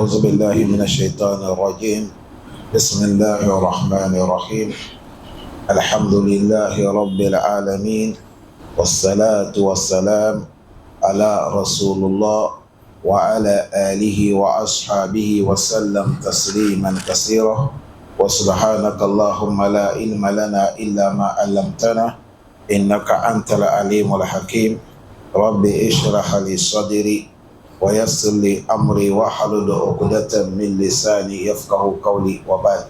أعوذ بالله من الشيطان الرجيم. بسم الله الرحمن الرحيم. الحمد لله رب العالمين، والصلاة والسلام على رسول الله وعلى آله وأصحابه وسلم تسليما كثيرا. وسبحانك اللهم لا علم لنا إلا ما علمتنا إنك أنت العليم الحكيم. رب اشرح لي صدري ويسر لي أمري واحلل عقدة من لساني يفقه قولي وبعد.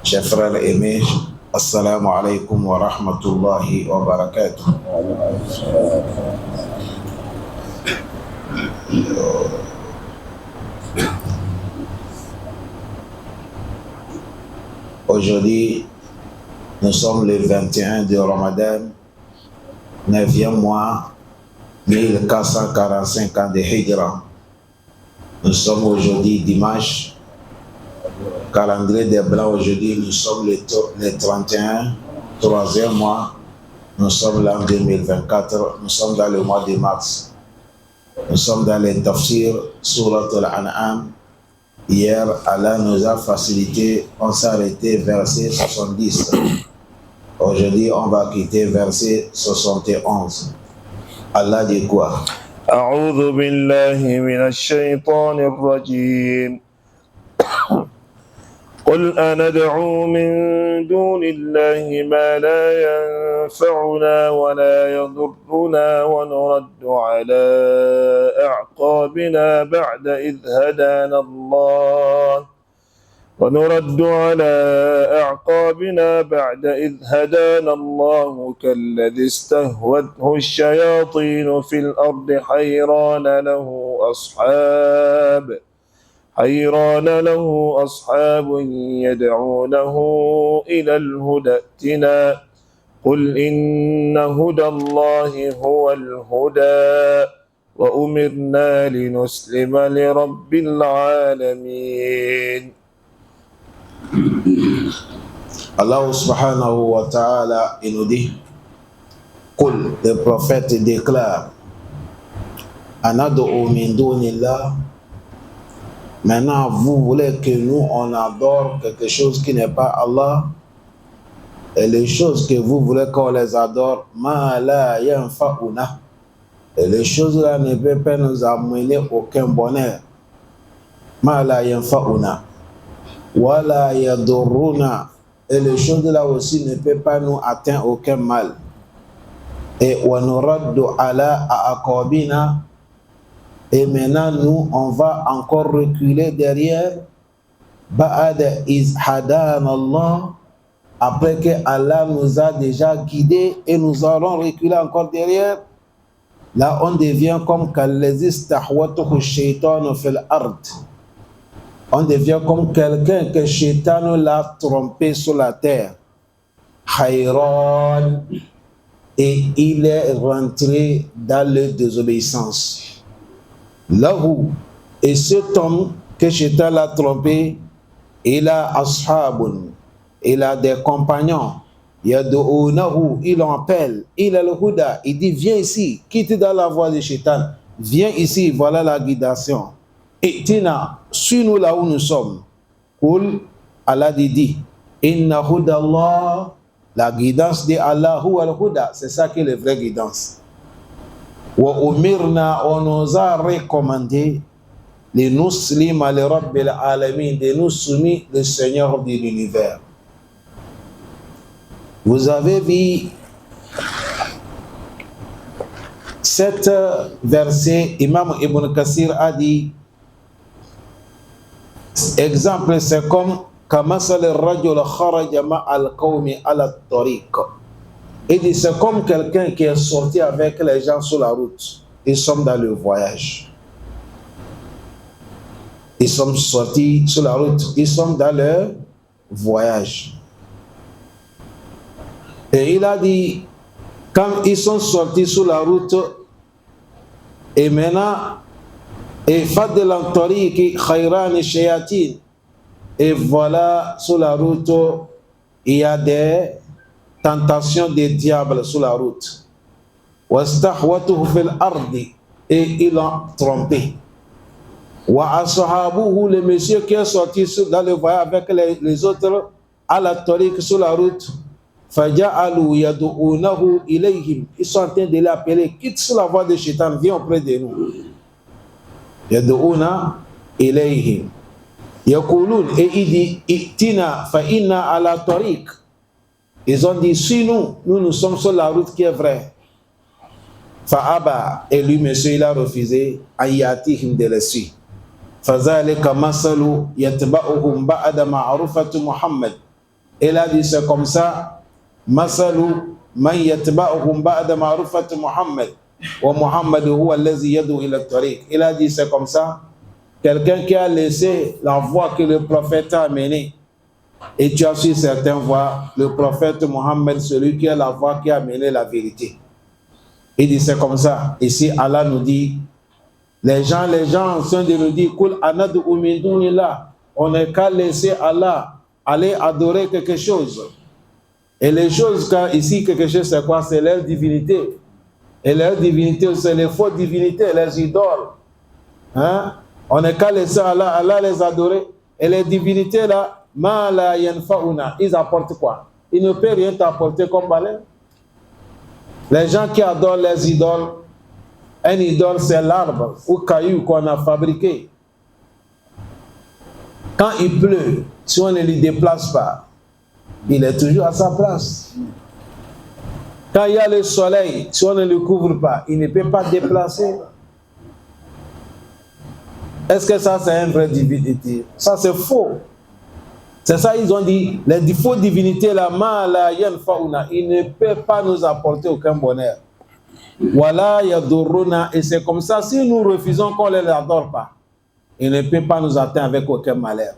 Chers frères aimés, assalamu alaikum wa rahmatullahi wa barakatuh. Aujourd'hui, nous sommes le 21 de Ramadan, 9e mois, 1445 ans de Hijra. Nous sommes aujourd'hui dimanche, calendrier des Blancs aujourd'hui, nous sommes le 31, 3e mois, nous sommes là en 2024, nous sommes dans le mois de mars. Nous sommes dans les tafsir, Surat al-An'am. Hier, Allah nous a facilité, on s'est arrêté verset 70. Aujourd'hui, on va quitter verset 71. Allah dit quoi? أعوذ بالله من الشيطان الرجيم. قل أندعو من دون الله ما لا ينفعنا ولا يضرنا ونرد على أعقابنا بعد إذ هدانا الله كالذي استهوته الشياطين في الأرض حيران له أصحاب يدعونه إلى الهدى ائتنا قل إن هدى الله هو الهدى وأمرنا لنسلم لرب العالمين. Allah subhanahu wa ta'ala, il nous dit, Qul, le prophète déclare, Anad'u min dunillah. Maintenant, vous voulez que nous, on adore quelque chose qui n'est pas Allah, et les choses que vous voulez qu'on les adore, ma la yanfa'una, et les choses-là ne peuvent pas nous amener aucun bonheur. Ma la yanfa'una, wa la yadurruna, et les choses-là aussi ne peuvent pas nous atteindre aucun mal. Et wa nuraddu ala aqabina, et maintenant nous on va encore reculer derrière. Ba'ada iz hadana Allah, après que Allah nous a déjà guidés et nous allons reculer encore derrière. Là on devient comme kallazi istahwatuhu shaytanu fil ard. On devient comme quelqu'un que Shaitan l'a trompé sur la terre. Hayran, et il est rentré dans la désobéissance. Lahu, et cet homme que Shaitan l'a trompé, il a ashabun, il a des compagnons. Yad'unahu, il en appelle, il a le huda, il dit viens ici, quitte dans la voie de Shaitan, viens ici, voilà la guidation. Et tina, suis-nous là où nous sommes. Qul, Allah dit, inna huda Allah, la guidance de Allah, huwa al-huda, c'est ça qui est la vraie guidance. Wa umirna, on nous a recommandé, les nuslima li rabbil alamin, de nous soumettre le Seigneur de l'univers. Vous avez vu cet verset, Imam Ibn Kathir a dit, exemple, c'est comme Kamasal al-rajul kharaja ma'al qawmi ala tariq. Il dit, c'est comme quelqu'un qui est sorti avec les gens sur la route. Ils sont dans le voyage. Ils sont sortis sur la route. Ils sont dans le voyage. Et il a dit, quand ils sont sortis sur la route, et maintenant, et fadlan tariqi khayran shayatin, et voilà, sur la route il y a des tentations des diables sur la route. Wastahwatuhu fil ardi, et ils l'ont trompé. Wa ashabuhu, le monsieur qui est sorti dans le voyage avec les autres à la tariq sur la route. Faja'alu yad'unahu ilayhim. Ils sont en train de l'appeler. Quitte sur la voie de Shaitan, viens auprès de nous. Yad'una ilayhim. Yaqulun, et il dit I'tina fa inna ala tariq. Ils ont dit, si nous sommes sur la route qui est vraie. Fa'aba, et lui, monsieur, il a refusé ayatihim de les suivre. Fazalika masalu yatba'uhum ba'da ma'rufati Muhammad. Il a dit, c'est comme ça, masalu man yatba'uhum ba'da ma'rufati Muhammad. Wa Muhammad huwa allazi yad'u ila tariq. Il a dit, c'est comme ça, quelqu'un qui a laissé la voie que le prophète a amenée. Et tu as su certaines voies, le prophète Mohammed, celui qui a la voie qui a mené la vérité. Il dit c'est comme ça. Ici, Allah nous dit, les gens sont de nous dire, on n'est qu'à laisser Allah aller adorer quelque chose. Et les choses, ici, quelque chose, c'est quoi? C'est leur divinité. Et leur divinité, c'est les fausses divinités, les idoles. Hein? On n'est qu'à laisser Allah les adorer. Et les divinités là, ma la yanfa'una, ils apportent quoi? Ils ne peuvent rien t'apporter comme balai. Les gens qui adorent les idoles, un idole c'est l'arbre ou caillou qu'on a fabriqué. Quand il pleut, si on ne le déplace pas, il est toujours à sa place. Quand il y a le soleil, si on ne le couvre pas, il ne peut pas déplacer. Est-ce que ça c'est une vraie divinité? Ça c'est faux. C'est ça, ils ont dit, les faux divinités, la mala yanfa'una, ils ne peuvent pas nous apporter aucun bonheur. Wala yadurruna, et c'est comme ça, si nous refusons qu'on ne les adore pas, ils ne peuvent pas nous atteindre avec aucun malheur.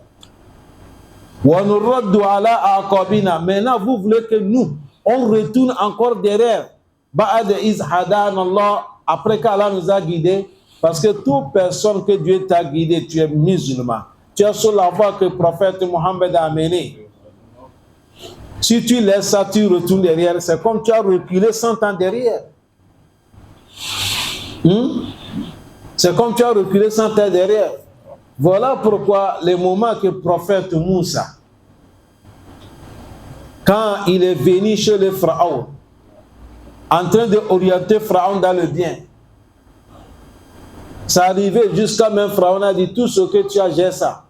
Wa nuraddu ala aqabina, maintenant vous voulez que nous, on retourne encore derrière, ba'ad iz hadana Allah, après qu'Allah nous a guidés, parce que toute personne que Dieu t'a guidé, tu es musulman. Tu es sur la voie que le prophète Mohammed a amenée. Si tu laisses ça, tu retournes derrière. C'est comme tu as reculé 100 ans derrière. C'est comme tu as reculé 100 ans derrière. Voilà pourquoi les moments que le prophète Moussa, quand il est venu chez le Pharaon, en train d'orienter Pharaon dans le bien, ça arrivait jusqu'à même Pharaon a dit tout ce que tu as, j'ai ça.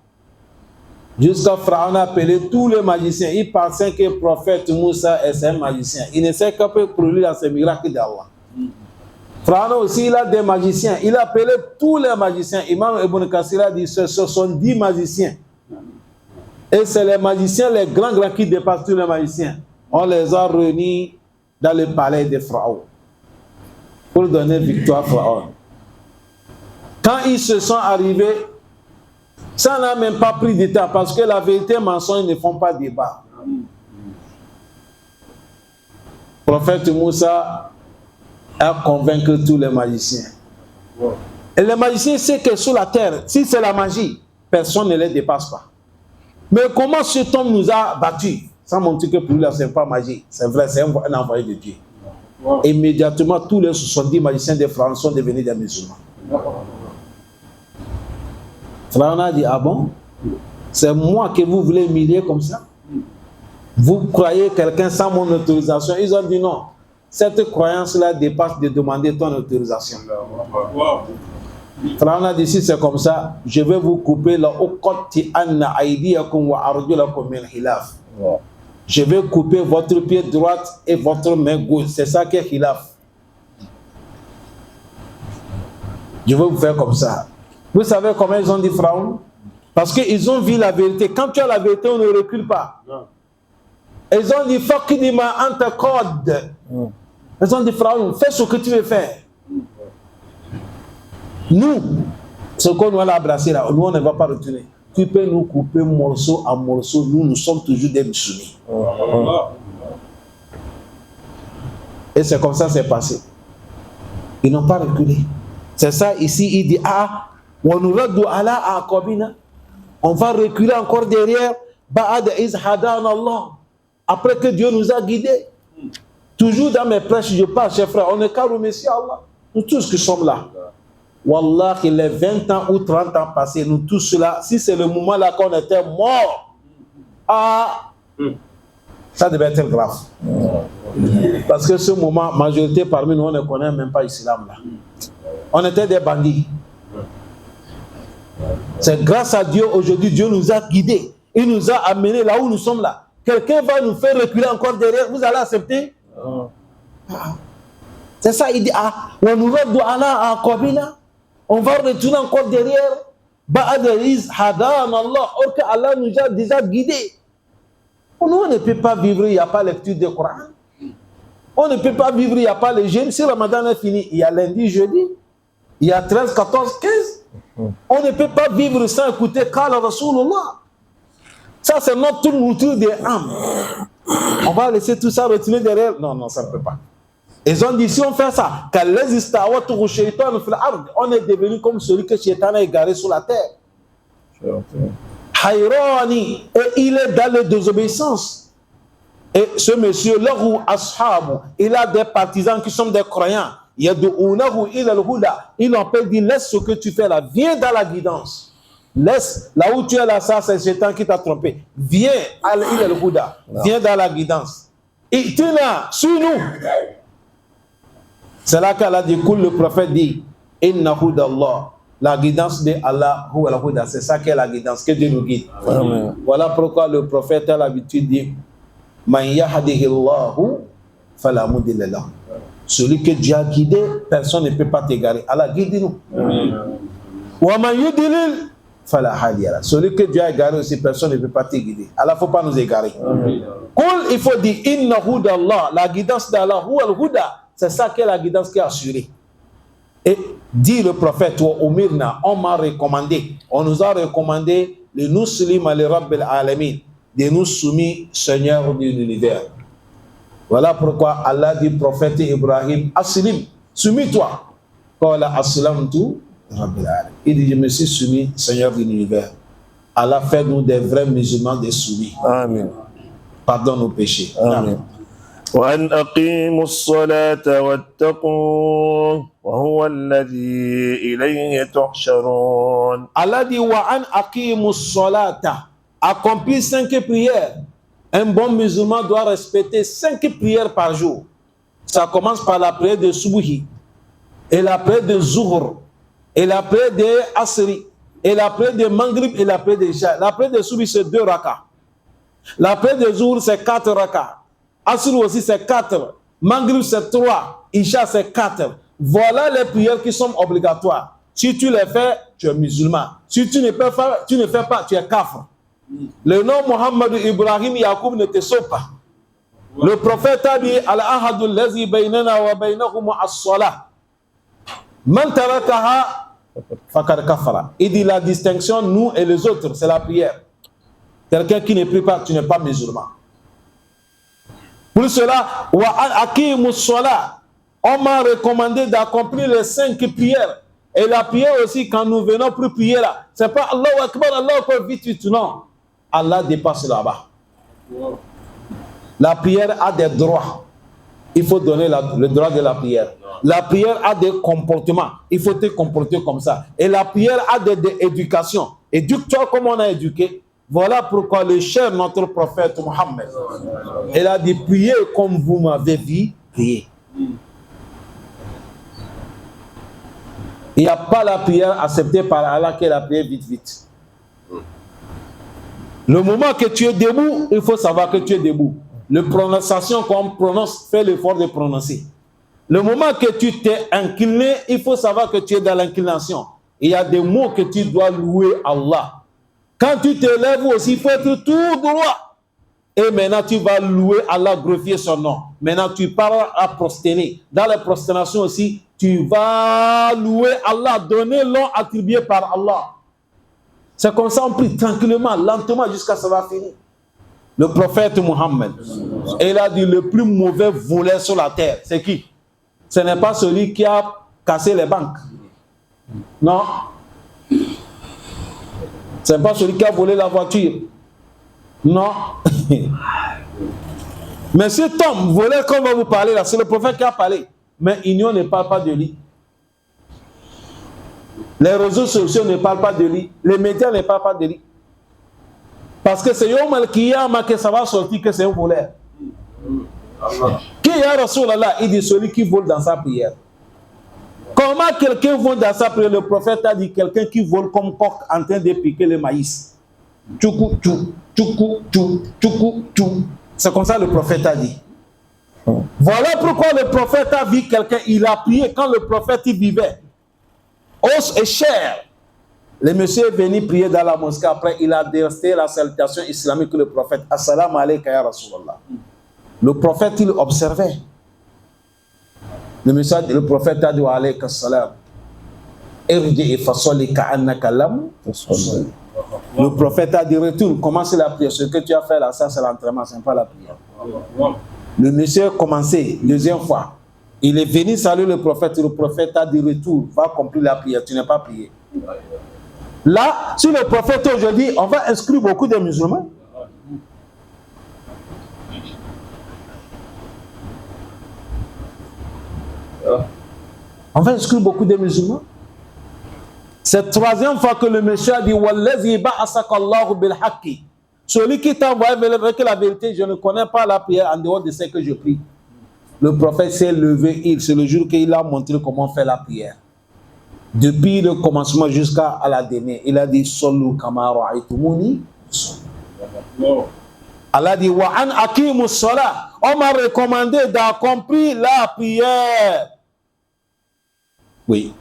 Jusqu'à Pharaon a appelé tous les magiciens. Il pensait que le prophète Moussa est un magicien. Il ne sait qu'à peu produire ces miracles d'Allah. Pharaon aussi, il a des magiciens. Il a appelé tous les magiciens. Imam Ibn Kassir a dit ce sont 10 magiciens. Et c'est les magiciens, les grands qui dépassent tous les magiciens. On les a réunis dans le palais de Pharaon pour donner victoire à Pharaon. Quand ils se sont arrivés, ça n'a même pas pris de temps parce que la vérité et le mensonge ne font pas débat. Le prophète Moussa a convaincu tous les magiciens. Et les magiciens savent que sur la terre, si c'est la magie, personne ne les dépasse pas. Mais comment cet homme nous a battus? Ça montre que pour lui, ce n'est pas magie. C'est vrai, c'est un envoyé de Dieu. Immédiatement, tous les 70 magiciens de France sont devenus des musulmans. Pharaon a dit, ah bon? C'est moi que vous voulez humilier comme ça? Vous croyez quelqu'un sans mon autorisation? Ils ont dit non. Cette croyance-là dépasse de demander ton autorisation. Pharaon a dit, si c'est comme ça, je vais vous couper la uqatti anna aydiyakum wa arjulakum min khilaf. Je vais couper votre pied droite et votre main gauche. C'est ça qui est khilaf. Je vais vous faire comme ça. Vous savez comment ils ont dit Pharaon? Parce qu'ils ont vu la vérité. Quand tu as la vérité, on ne recule pas. Ils ont dit Fakidima anta qad. Ils ont dit Pharaon, fais ce que tu veux faire. Nous, ce qu'on doit l'embrasser là, nous on ne va pas retourner. Tu peux nous couper morceau à morceau, nous sommes toujours des musulmans. Et c'est comme ça que c'est passé. Ils n'ont pas reculé. C'est ça ici, il dit on va reculer encore derrière. Après que Dieu nous a guidés. Toujours dans mes prêches, je parle, chers frères, on n'est qu'à remercier Allah. Nous tous qui sommes là. Wallahi, les 20 ans ou 30 ans passés, nous tous là, si c'est le moment là qu'on était mort, ça devait être grave. Parce que ce moment, majorité parmi nous, on ne connaît même pas l'islam là. On était des bandits. C'est grâce à Dieu, aujourd'hui, Dieu nous a guidés. Il nous a amenés là où nous sommes là. Quelqu'un va nous faire reculer encore derrière, vous allez accepter? C'est ça, il dit, on va retourner encore derrière. Or que Allah nous a déjà guidés. Nous, on ne peut pas vivre, il n'y a pas lecture du Coran. On ne peut pas vivre, il n'y a pas les jeûnes. Si Ramadan est fini, il y a lundi, jeudi. Il y a 13, 14, 15. On ne peut pas vivre sans écouter Qala Rasulullah. Ça, c'est notre nourriture des âmes. On va laisser tout ça retourner derrière. Non, ça ne peut pas. Ils ont dit, si on fait ça, on est devenu comme celui que Shaitan a égaré sur la terre. Hayrani, et il est dans la désobéissance. Et ce monsieur, lahu ashabu, il a des partisans qui sont des croyants. Il en peut dire, laisse ce que tu fais là, viens dans la guidance. Laisse, là où tu es là, ça c'est Shaitan qui t'a trompé. Viens, viens dans la guidance. Et tu là, suis-nous. C'est là qu'Allah dit, le prophète dit, Inna hudallah, la guidance de Allah, c'est ça qui est la guidance, que Dieu nous guide. Amen. Voilà pourquoi le prophète a l'habitude de dire, Man yahdihillahu fala mudilla lahu. Celui que Dieu a guidé, personne ne peut pas t'égarer. Allah guide-nous. Wa man yudlil fala hadiya lahu. Celui que Dieu a égaré aussi, personne ne peut pas te guider. Allah, il ne faut pas nous égarer. Il faut dire, Inna hudallah, la guidance d'Allah, c'est ça qui est la guidance qui est assurée. Et dit le prophète, on m'a recommandé, on nous a recommandé de nous soumettre à Rabbil Alamin, de nous soumettre Seigneur de l'univers. Voilà pourquoi Allah dit prophète Ibrahim, Aslim, soumis-toi. Qala aslamtu Rabbil Alamin. Il dit, je me suis soumis Seigneur de l'univers. Allah fait nous des vrais musulmans, des soumis. Amen. Pardonne nos péchés. Amen. وأن أقيموا الصلاة واتقوه وهو الذي إليه تحشرون. Allah dit وأن أقيموا الصلاة. Accomplis 5 prières. Un bon musulman doit respecter 5 prières par jour. Ça commence par la prière de Subuhi, et la prière de Zuhur, et la prière de Asri, et la prière de Maghrib, et la prière de Isha. La prière de Subuhi, c'est 2 rakas. La prière de Zuhur, c'est 4 rakas. Asr aussi c'est 4, Maghrib c'est 3, Isha c'est 4. Voilà les prières qui sont obligatoires. Si tu les fais, tu es musulman. Si tu ne fais pas, tu es kafir. Le nom Mohammed Ibrahim Yacoub ne te sauve pas. Le prophète a dit Al-ahadul lazi baynana wa baynahum as-salah. Man tarakaha faqad kafara. Il dit la distinction, nous et les autres, c'est la prière. Quelqu'un qui ne prie pas, tu n'es pas musulman. Pour cela, on m'a recommandé d'accomplir les 5 prières. Et la prière aussi, quand nous venons pour prier là, c'est pas Allahu Akbar, vite, vite, non. Allah dépasse là-bas. La prière a des droits. Il faut donner le droit de la prière. La prière a des comportements. Il faut te comporter comme ça. Et la prière a des éducations. Éduque-toi comme on a éduqué. Voilà pourquoi le cher notre prophète Mohammed, il a dit priez comme vous m'avez vu prier. Il n'y a pas la prière acceptée par Allah qui est la prière vite vite. Le moment que tu es debout, il faut savoir que tu es debout. La prononciation qu'on prononce, fais l'effort de prononcer. Le moment que tu t'es incliné, il faut savoir que tu es dans l'inclination. Il y a des mots que tu dois louer Allah. Quand tu te lèves aussi, il faut être tout droit. Et maintenant, tu vas louer Allah, glorifier son nom. Maintenant, tu pars à prosterner. Dans la prosternation aussi, tu vas louer Allah, donner l'on attribué par Allah. C'est comme ça, on prie tranquillement, lentement, jusqu'à ce que ça va finir. Le prophète Mohammed, il a dit le plus mauvais voleur sur la terre, c'est qui? Ce n'est pas celui qui a cassé les banques. Non. Ce n'est pas celui qui a volé la voiture. Non. Mais cet homme, voleur, comme on va vous parler là, c'est le prophète qui a parlé. Mais Union ne parle pas de lui. Les réseaux sociaux ne parlent pas de lui. Les médias ne parlent pas de lui. Parce que c'est Yom al-Qiyamah que ça va sortir que c'est un voleur. Qui est Rasulallah? Il dit celui qui vole dans sa prière. Comment quelqu'un vole dans sa prière? Le prophète a dit quelqu'un qui vole comme coq en train de piquer le maïs. Tchoukou, tchou, tchoukou, tchou, tchoukou, tchou. C'est comme ça le prophète a dit. Voilà pourquoi le prophète a vu quelqu'un, il a prié quand le prophète y vivait. Os et chair. Le monsieur est venu prier dans la mosquée. Après, il a déresté la salutation islamique que le prophète. Assalamu alayka ya Rasulallah. Le prophète, il observait. Le prophète a dit wa alayka salam. Irji fasoli ka'annaka lam. Le prophète a dit retourne, commence la prière. Ce que tu as fait là, ça c'est l'entraînement, ce n'est pas la prière. Le monsieur a commencé, deuxième fois. Il est venu saluer le prophète a dit retourne, va accomplir la prière, tu n'es pas prié. Là, si le prophète aujourd'hui, on va inscrire beaucoup de musulmans. On va inscrire beaucoup de musulmans. C'est la troisième fois que le monsieur a dit Wallazi ba'asakallahu bil haqqi. Celui qui t'a envoyé avec la vérité, je ne connais pas la prière en dehors de ce que je prie. Le prophète s'est levé, c'est le jour qu'il a montré comment faire la prière. Depuis le commencement jusqu'à la dernière, il a dit Sallu kama ra'aytumuni. Allah dit Wa an aqimus salat. On m'a recommandé d'accomplir la prière. Oui.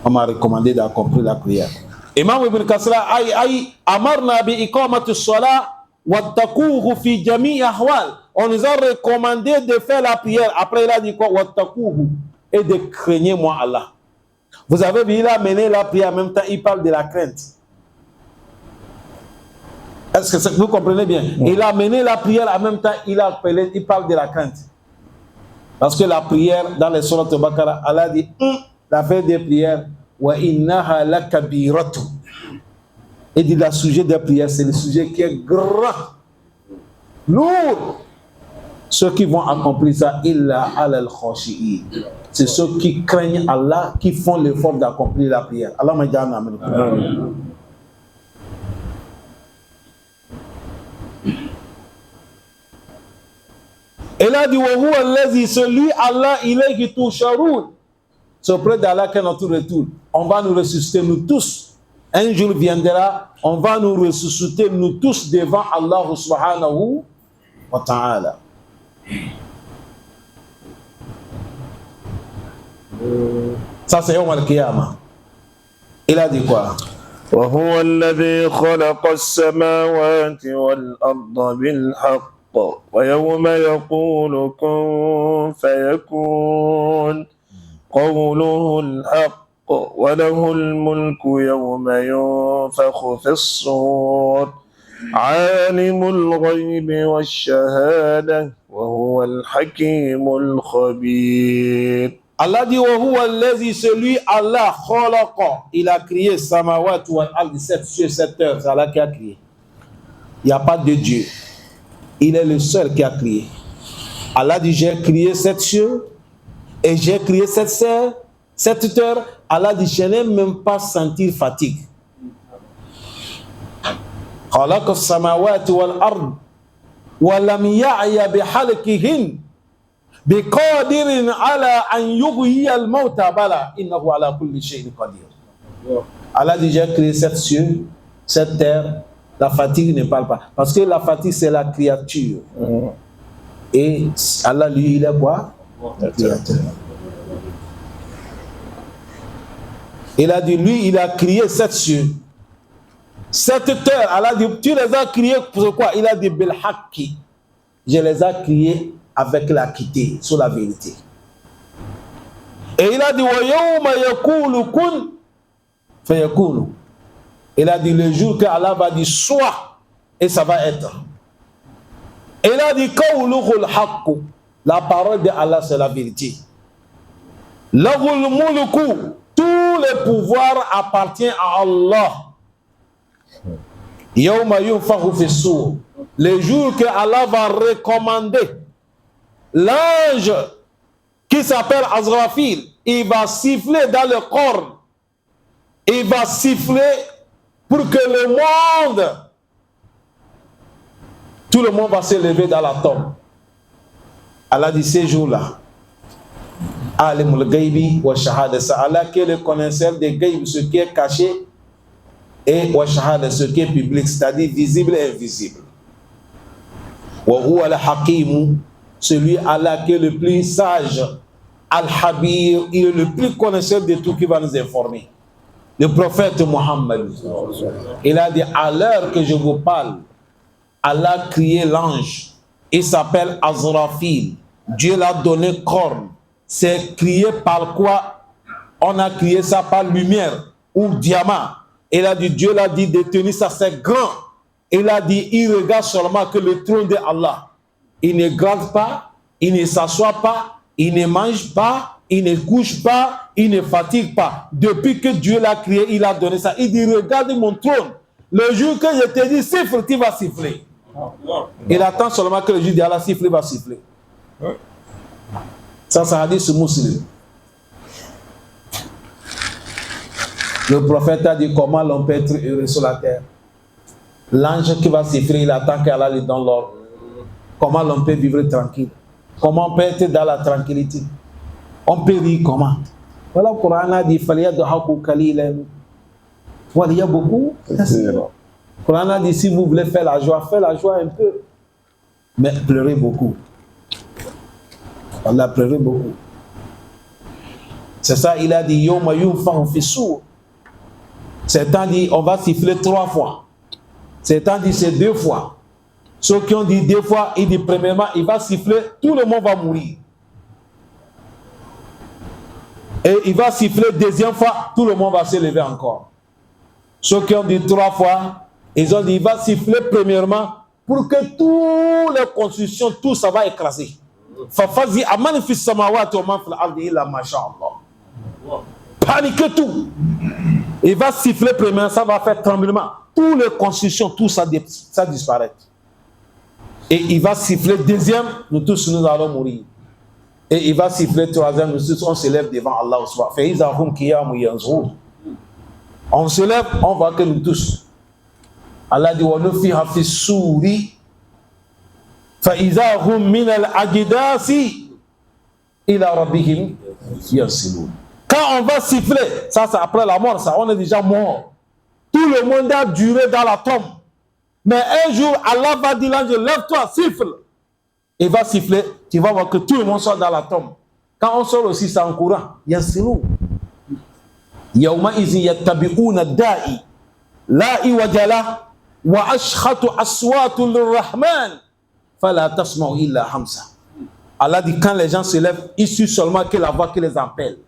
On m'a recommandé d'accomplir la prière. Imam Ibn Kasra amarna bi iqamati salat wattaquhu fi jami' ahwal. On nous a recommandé de faire la prière. Après il a dit quoi? Wattaquhu, et de craigner moi Allah. Vous avez vu, il a mené la prière en même temps, il parle de la crainte. Est-ce que vous comprenez bien? Il a mené la prière en même temps, il parle de la crainte. Parce que la prière, dans les sourates Baqara, Allah dit l'affaire des prières, wa innaha lakabiratu. Et dit le sujet des prières, c'est le sujet qui est grand, lourd. Ceux qui vont accomplir ça, illa alal khashi'in. C'est ceux qui craignent Allah, qui font l'effort d'accomplir la prière. Allah m'a dit amen. Et là dit wa huwa allazi, celui Allah ilayhi tusharun. C'est auprès d'Allah qu'est notre retour. On va nous ressusciter nous tous. Un jour viendra, on va nous ressusciter nous tous devant Allah subhanahu wa ta'ala. Ça c'est Yawm al-Qiyamah. Il a dit quoi? وهو الذي خلق السماوات والأرض بالحق ويوم يقول كن فيكون قوله الحق وله الملك يوم ينفخ في الصور عالم الغيب والشهادة وهو الحكيم الخبير. Allah dit وهو الذي, celui Allah خلق, il a créé samawat wal ard, 7 cieux 7 terres, c'est Allah qui a créé. Il n'y a pas de Dieu. Il est le seul qui a créé. Allah dit j'ai créé 7 cieux et j'ai créé 7 terres. Allah dit je n'ai même pas senti fatigue. خلق السماوات والأرض ولم يعي بحلقهن بقادر على أن يحيي الموتى بلى إنه على كل شيء قدير. Allah dit j'ai créé 7 cieux, 7 terres. La fatigue ne parle pas. Parce que la fatigue c'est la créature. Et Allah lui il est quoi? Créateur. Il a dit lui il a créé 7 cieux. 7 terres, Allah dit, tu les as créés pour quoi? Il a dit, bil haqqi. Je les ai créés avec l'équité, sur la vérité. Et il a dit, wa yawma yakulu kun fayakunu. Il a dit, le jour que Allah va dire, soit, et ça va être. Et il a dit, qawluhul haqqu. La parole de Allah, c'est la vérité. Lahul mulku. Tout le pouvoir appartient à Allah. Yawma yunfakhu fi s-sur. Le jour que Allah va recommander l'ange qui s'appelle Azrafil, il va siffler dans le corps il va siffler pour que le monde, tout le monde va se lever dans la tombe. Allah dit ces jours-là, Alimul Ghaibi wa Shahada, c'est Allah qui est le connaisseur des Ghaib, ce qui est caché, et wa Shahada, ce qui est public, c'est-à-dire visible et invisible. Wa huwa al-Hakim, celui Allah qui est le plus sage, Al-Habir, il est le plus connaisseur de tout qui va nous informer. Le prophète Mohammed, il a dit à l'heure que je vous parle, Allah a crié l'ange, il s'appelle Azrafil, Dieu l'a donné corne. C'est crié par quoi? On a crié ça par lumière ou diamant. Il a dit, Dieu l'a dit de tenir ça, c'est grand. Il a dit, il regarde seulement que le trône de Allah. Il ne grave pas, il ne s'assoit pas, il ne mange pas, il ne couche pas, il ne fatigue pas. Depuis que Dieu l'a créé, il a donné ça. Il dit, regarde mon trône. Le jour que je te dis siffle, tu vas siffler. Il attend seulement que le jour d'Allah siffle, il va siffler. Ça dit ce musulman. Le prophète a dit comment l'on peut être heureux sur la terre. L'ange qui va siffler, il attend qu'Allah lui donne l'ordre. Comment l'on peut vivre tranquille? Comment on peut être dans la tranquillité? On peut rire comment? Voilà, le Coran a dit voilà, il y a beaucoup. Le Coran a dit si vous voulez faire la joie un peu. Mais pleurez beaucoup. Allah pleurait beaucoup. C'est ça, il a dit Yoma yunfahu fi sur. Certains disent on va siffler 3 fois. Certains disent c'est 2 fois. Ceux qui ont dit 2 fois, il dit premièrement, il va siffler, tout le monde va mourir. Et il va siffler deuxième fois, tout le monde va se lever encore. Ceux qui ont dit 3 fois, ils ont dit il va siffler premièrement pour que toutes les constructions, tout ça va écraser. Fafazi aman fi samawati wa man fil ardi illa ma sha Allah. Paniquez tout. Il va siffler premièrement, ça va faire tremblement. Toutes les constructions, tout ça disparaît. Et il va siffler deuxième, nous tous nous allons mourir. Et il va siffler troisième, nous tous on se lève devant Allah. On se lève, on voit que nous tous. Allah dit wa nufiha fi suri fa-iza hum min al-ajdasi ila rabbihim yansilun. Quand on va siffler, ça c'est après la mort, ça on est déjà mort. Tout le monde a duré dans la tombe. Mais un jour, Allah va dire l'ange, lève-toi, siffle. Il va siffler, tu vas voir que tout le monde sort dans la tombe. Quand on sort aussi, c'est en courant. Yansilun. Yawma izi yattabi'una da'i la iwajala wa ashkhatu aswatu lirrahman fala tasma'u illa hamsa. Allah dit quand les gens se lèvent, il suit seulement que la voix qui les appelle.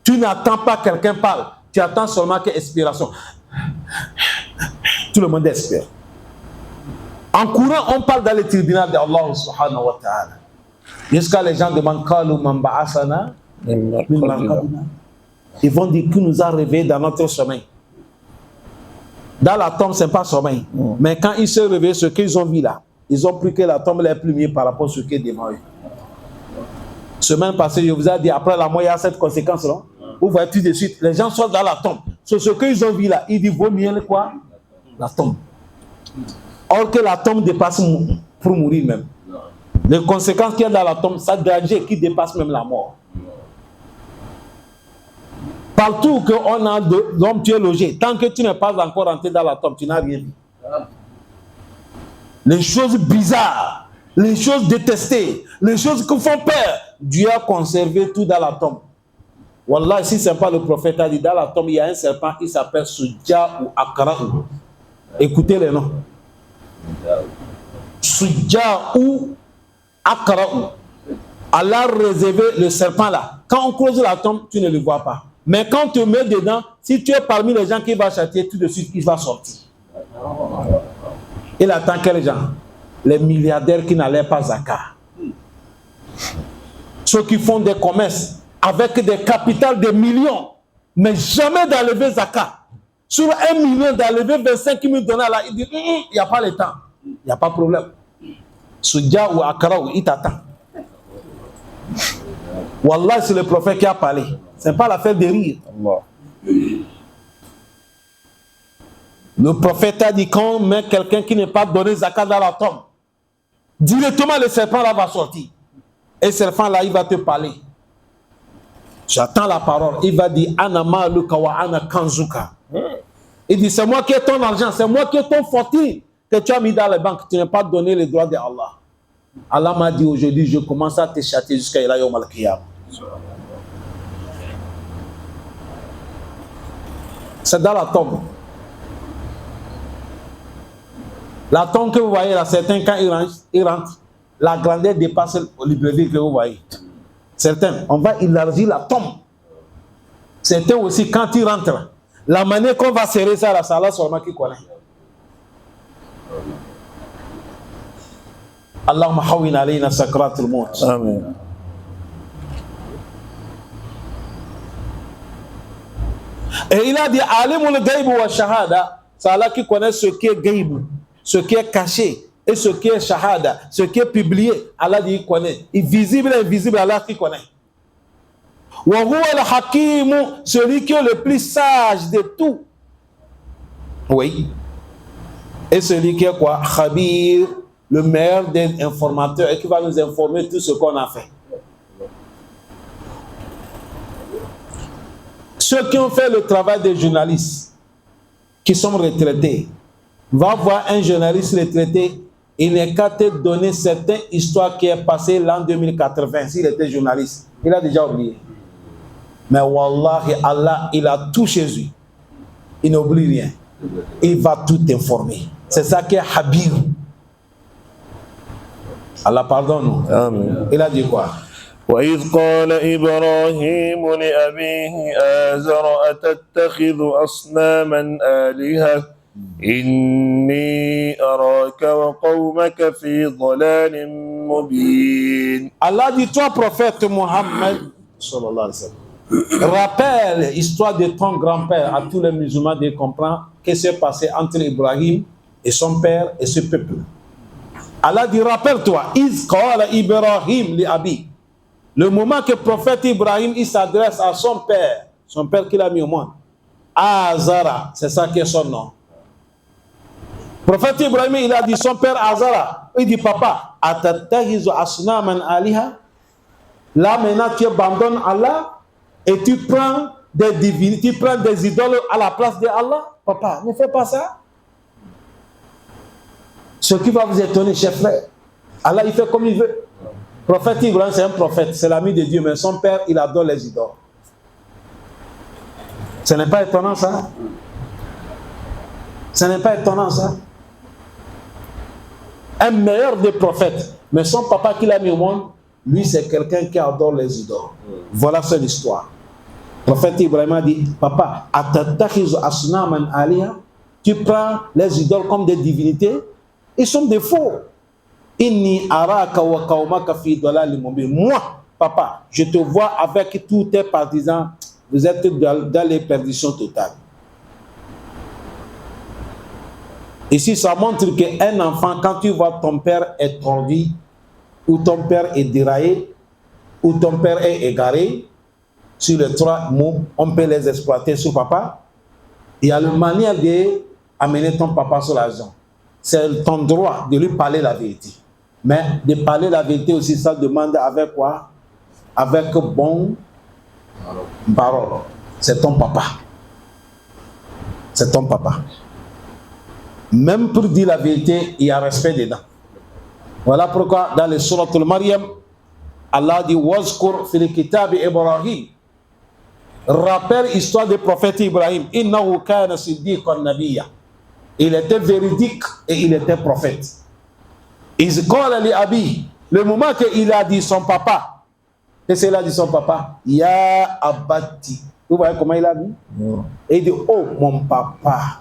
Tu n'attends pas quelqu'un parle, tu attends seulement que expiration. Tout le monde espère. En courant, on parle dans le tribunal d'Allah subhanahu wa ta'ala. Jusqu'à les gens demandent Qalu man ba'asana min marqadina. Ils vont dire qui nous a réveillés dans notre sommeil. Dans la tombe, ce n'est pas sommeil. Mais quand ils se réveillent, ce qu'ils ont vu là, ils ont pris que la tombe est plus mieux par rapport à ce qui est devant eux. Semaine passée, je vous ai dit, après la mort, il y a cette conséquence-là. Vous voyez tout de suite, les gens sont dans la tombe. C'est ce qu'ils ont vu là. Ils disent, vaut mieux quoi? La tombe. Or que la tombe dépasse pour mourir même. Les conséquences qu'il y a dans la tombe, ça danger qui dépasse même la mort. Partout qu'on a l'homme, tu es logé. Tant que tu n'es pas encore entré dans la tombe, tu n'as rien vu. Les choses bizarres, les choses détestées, les choses qui font peur, Dieu a conservé tout dans la tombe. Wallah, si ce n'est pas le prophète a dit, dans la tombe, il y a un serpent qui s'appelle Sujja ou Akra'u. Écoutez les noms. Sujja ou Akra'u. Allah a réservé le serpent là. Quand on creuse la tombe, tu ne le vois pas. Mais quand tu te mets dedans, si tu es parmi les gens qui vont châtier, tout de suite, il va sortir. Il attend quels gens? Les milliardaires qui n'allaient pas zakat. Ceux qui font des commerces avec des capitales de millions, mais jamais d'enlever zakat. Sur 1 million, d'enlever 25 000 dollars là, il dit, il n'y a pas le temps. Il n'y a pas de problème. Sujja ou Akra'u, il t'attend. Wallah, c'est le prophète qui a parlé. Ce n'est pas l'affaire de rire. Le prophète a dit, quand on met quelqu'un qui n'est pas donné zakat dans la tombe, directement le serpent là va sortir. Et le serpent là, il va te parler. J'attends la parole. Il va dire, Ana maluka wa ana kanzuka. Il dit, c'est moi qui ai ton argent, c'est moi qui ai ton fortune que tu as mis dans les banques. Tu n'as pas donné les droits de Allah. Allah m'a dit aujourd'hui, je commence à te châtier jusqu'à Ila Yawm al-Qiyam. C'est dans la tombe. La tombe que vous voyez là, certains quand ils rentrent, la grandeur dépasse au Libreville que vous voyez. Certains, on va élargir la tombe. Certains aussi, quand ils rentrent, la manière qu'on va serrer ça là, c'est Allah seulement qui connaît. Allahumma hawwin alayna sakratul maut. Amen. Et il a dit, alimul ghaib wa shahada, c'est Allah qui connaît ce qui est ghaib, ce qui est caché, et ce qui est shahada, ce qui est publié. Allah dit, il connaît. Invisible et invisible, Allah qui connaît. Wa huwa al-hakim, celui qui est le plus sage de tout. Oui. Et celui qui est quoi? Khabir, le meilleur des informateurs, et qui va nous informer tout ce qu'on a fait. Ceux qui ont fait le travail des journalistes, qui sont retraités, va voir un journaliste retraité, il n'est qu'à te donner certaines histoires qui est passées l'an 2080, s'il était journaliste. Il a déjà oublié. Mais Wallahi, Allah, il a tout chez lui. Il n'oublie rien. Il va tout informer. C'est ça qui est Habib. Allah pardonne-nous. Amen. Il a dit quoi? وإذ قال إبراهيم لأبيه آزر أتتخذ أصناما آلهة إني أراك وقومك في ضلال مبين. Allah dit, toi prophète Mohammed, sallallahu alayhi wa sallam, rappelle l'histoire de ton grand-père à tous les musulmans de comprendre ce qui s'est passé entre Ibrahim et son père et ce peuple. Allah dit, rappelle-toi, Iz qala Ibrahim li abi. Le moment que le prophète Ibrahim il s'adresse à son père qu'il a mis au monde, Azara, c'est ça qui est son nom. Le prophète Ibrahim il a dit son père Azara, il dit papa, atattahizu asnaman aliha. Là maintenant tu abandonnes Allah et tu prends des divinités, tu prends des idoles à la place de Allah. Papa, ne fais pas ça. Ce qui va vous étonner, chers frères, Allah il fait comme il veut. Le prophète Ibrahim, c'est un prophète, c'est l'ami de Dieu, mais son père, il adore les idoles. Ce n'est pas étonnant ça? Ce n'est pas étonnant ça? Un meilleur des prophètes, mais son papa qu'il a mis au monde, lui c'est quelqu'un qui adore les idoles. Voilà son histoire. Le prophète Ibrahim a dit, papa, atattakhidhu asnaman aliha, tu prends les idoles comme des divinités, ils sont des faux. Inni araka wa qaumaka fi dalalin mubin. Moi, papa, je te vois avec tous tes partisans, vous êtes dans les perditions totales. Ici, ça montre qu'un enfant, quand tu vois ton père est tordu, ou ton père est déraillé, ou ton père est égaré, sur les trois mots, on peut les exploiter sur papa. Il y a une manière d'amener ton papa sur l'argent. C'est ton droit de lui parler la vérité. Mais de parler la vérité aussi, ça demande avec quoi? Avec bon parole. C'est ton papa. C'est ton papa. Même pour dire la vérité, il y a respect dedans. Voilà pourquoi dans le Surat al-Maryam, Allah dit Wazkur fil kitab Ibrahim. Rappelle l'histoire du prophète Ibrahim. Innahu kana siddiqan nabiyya. Il était véridique et il était prophète. Iz qala li abi. Le moment qu'il a dit son papa, qu'est-ce qu'il a dit son papa? Ya abati. Vous voyez comment il a dit? Et il dit, oh mon papa.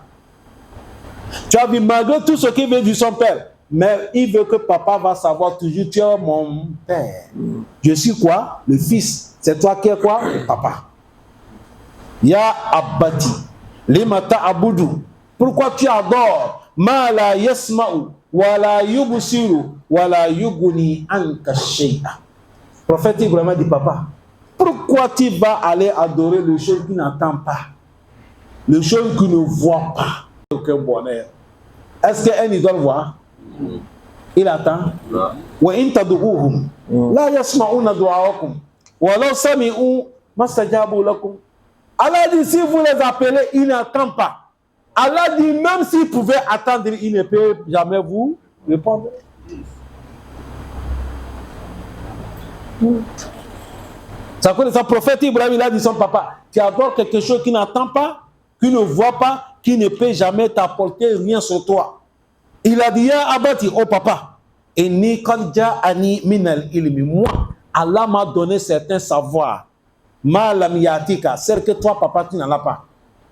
Tu as vu, malgré tout ce qu'il veut dire son père, mais il veut que papa va savoir toujours, tu es mon père. Je suis quoi? Le fils. C'est toi qui es quoi? Le papa. Ya abati. Lima ta'abudu. Pourquoi tu adores? Ma la yasma'u, wa la yubsiru, wa la yuguni anka shay'a. Prophète Ibrahim dit, papa, pourquoi tu vas aller adorer les choses qui n'entendent pas, les choses qui ne voient pas? aucun bonheur. Est-ce qu'un idole voit? Il attend. Wa in tad'uuhum la yasma'una du'aakum wa law sami'u mastajabu lakum. Allah dit si vous les appelez, ils n'attendent pas. Allah dit même s'ils pouvaient attendre, ils ne peuvent jamais vous répondre. Ça connaît ça, prophète Ibrahim, il a dit son papa, tu adores quelque chose qui n'attend pas, qui ne voit pas, qui ne peut jamais t'apporter rien sur toi. Il a dit, ya abati, oh papa, inni qad ja'ani minal ilmi. Moi, Allah m'a donné certains savoirs. Ma lam yatika, celle que toi, papa, tu n'en as pas.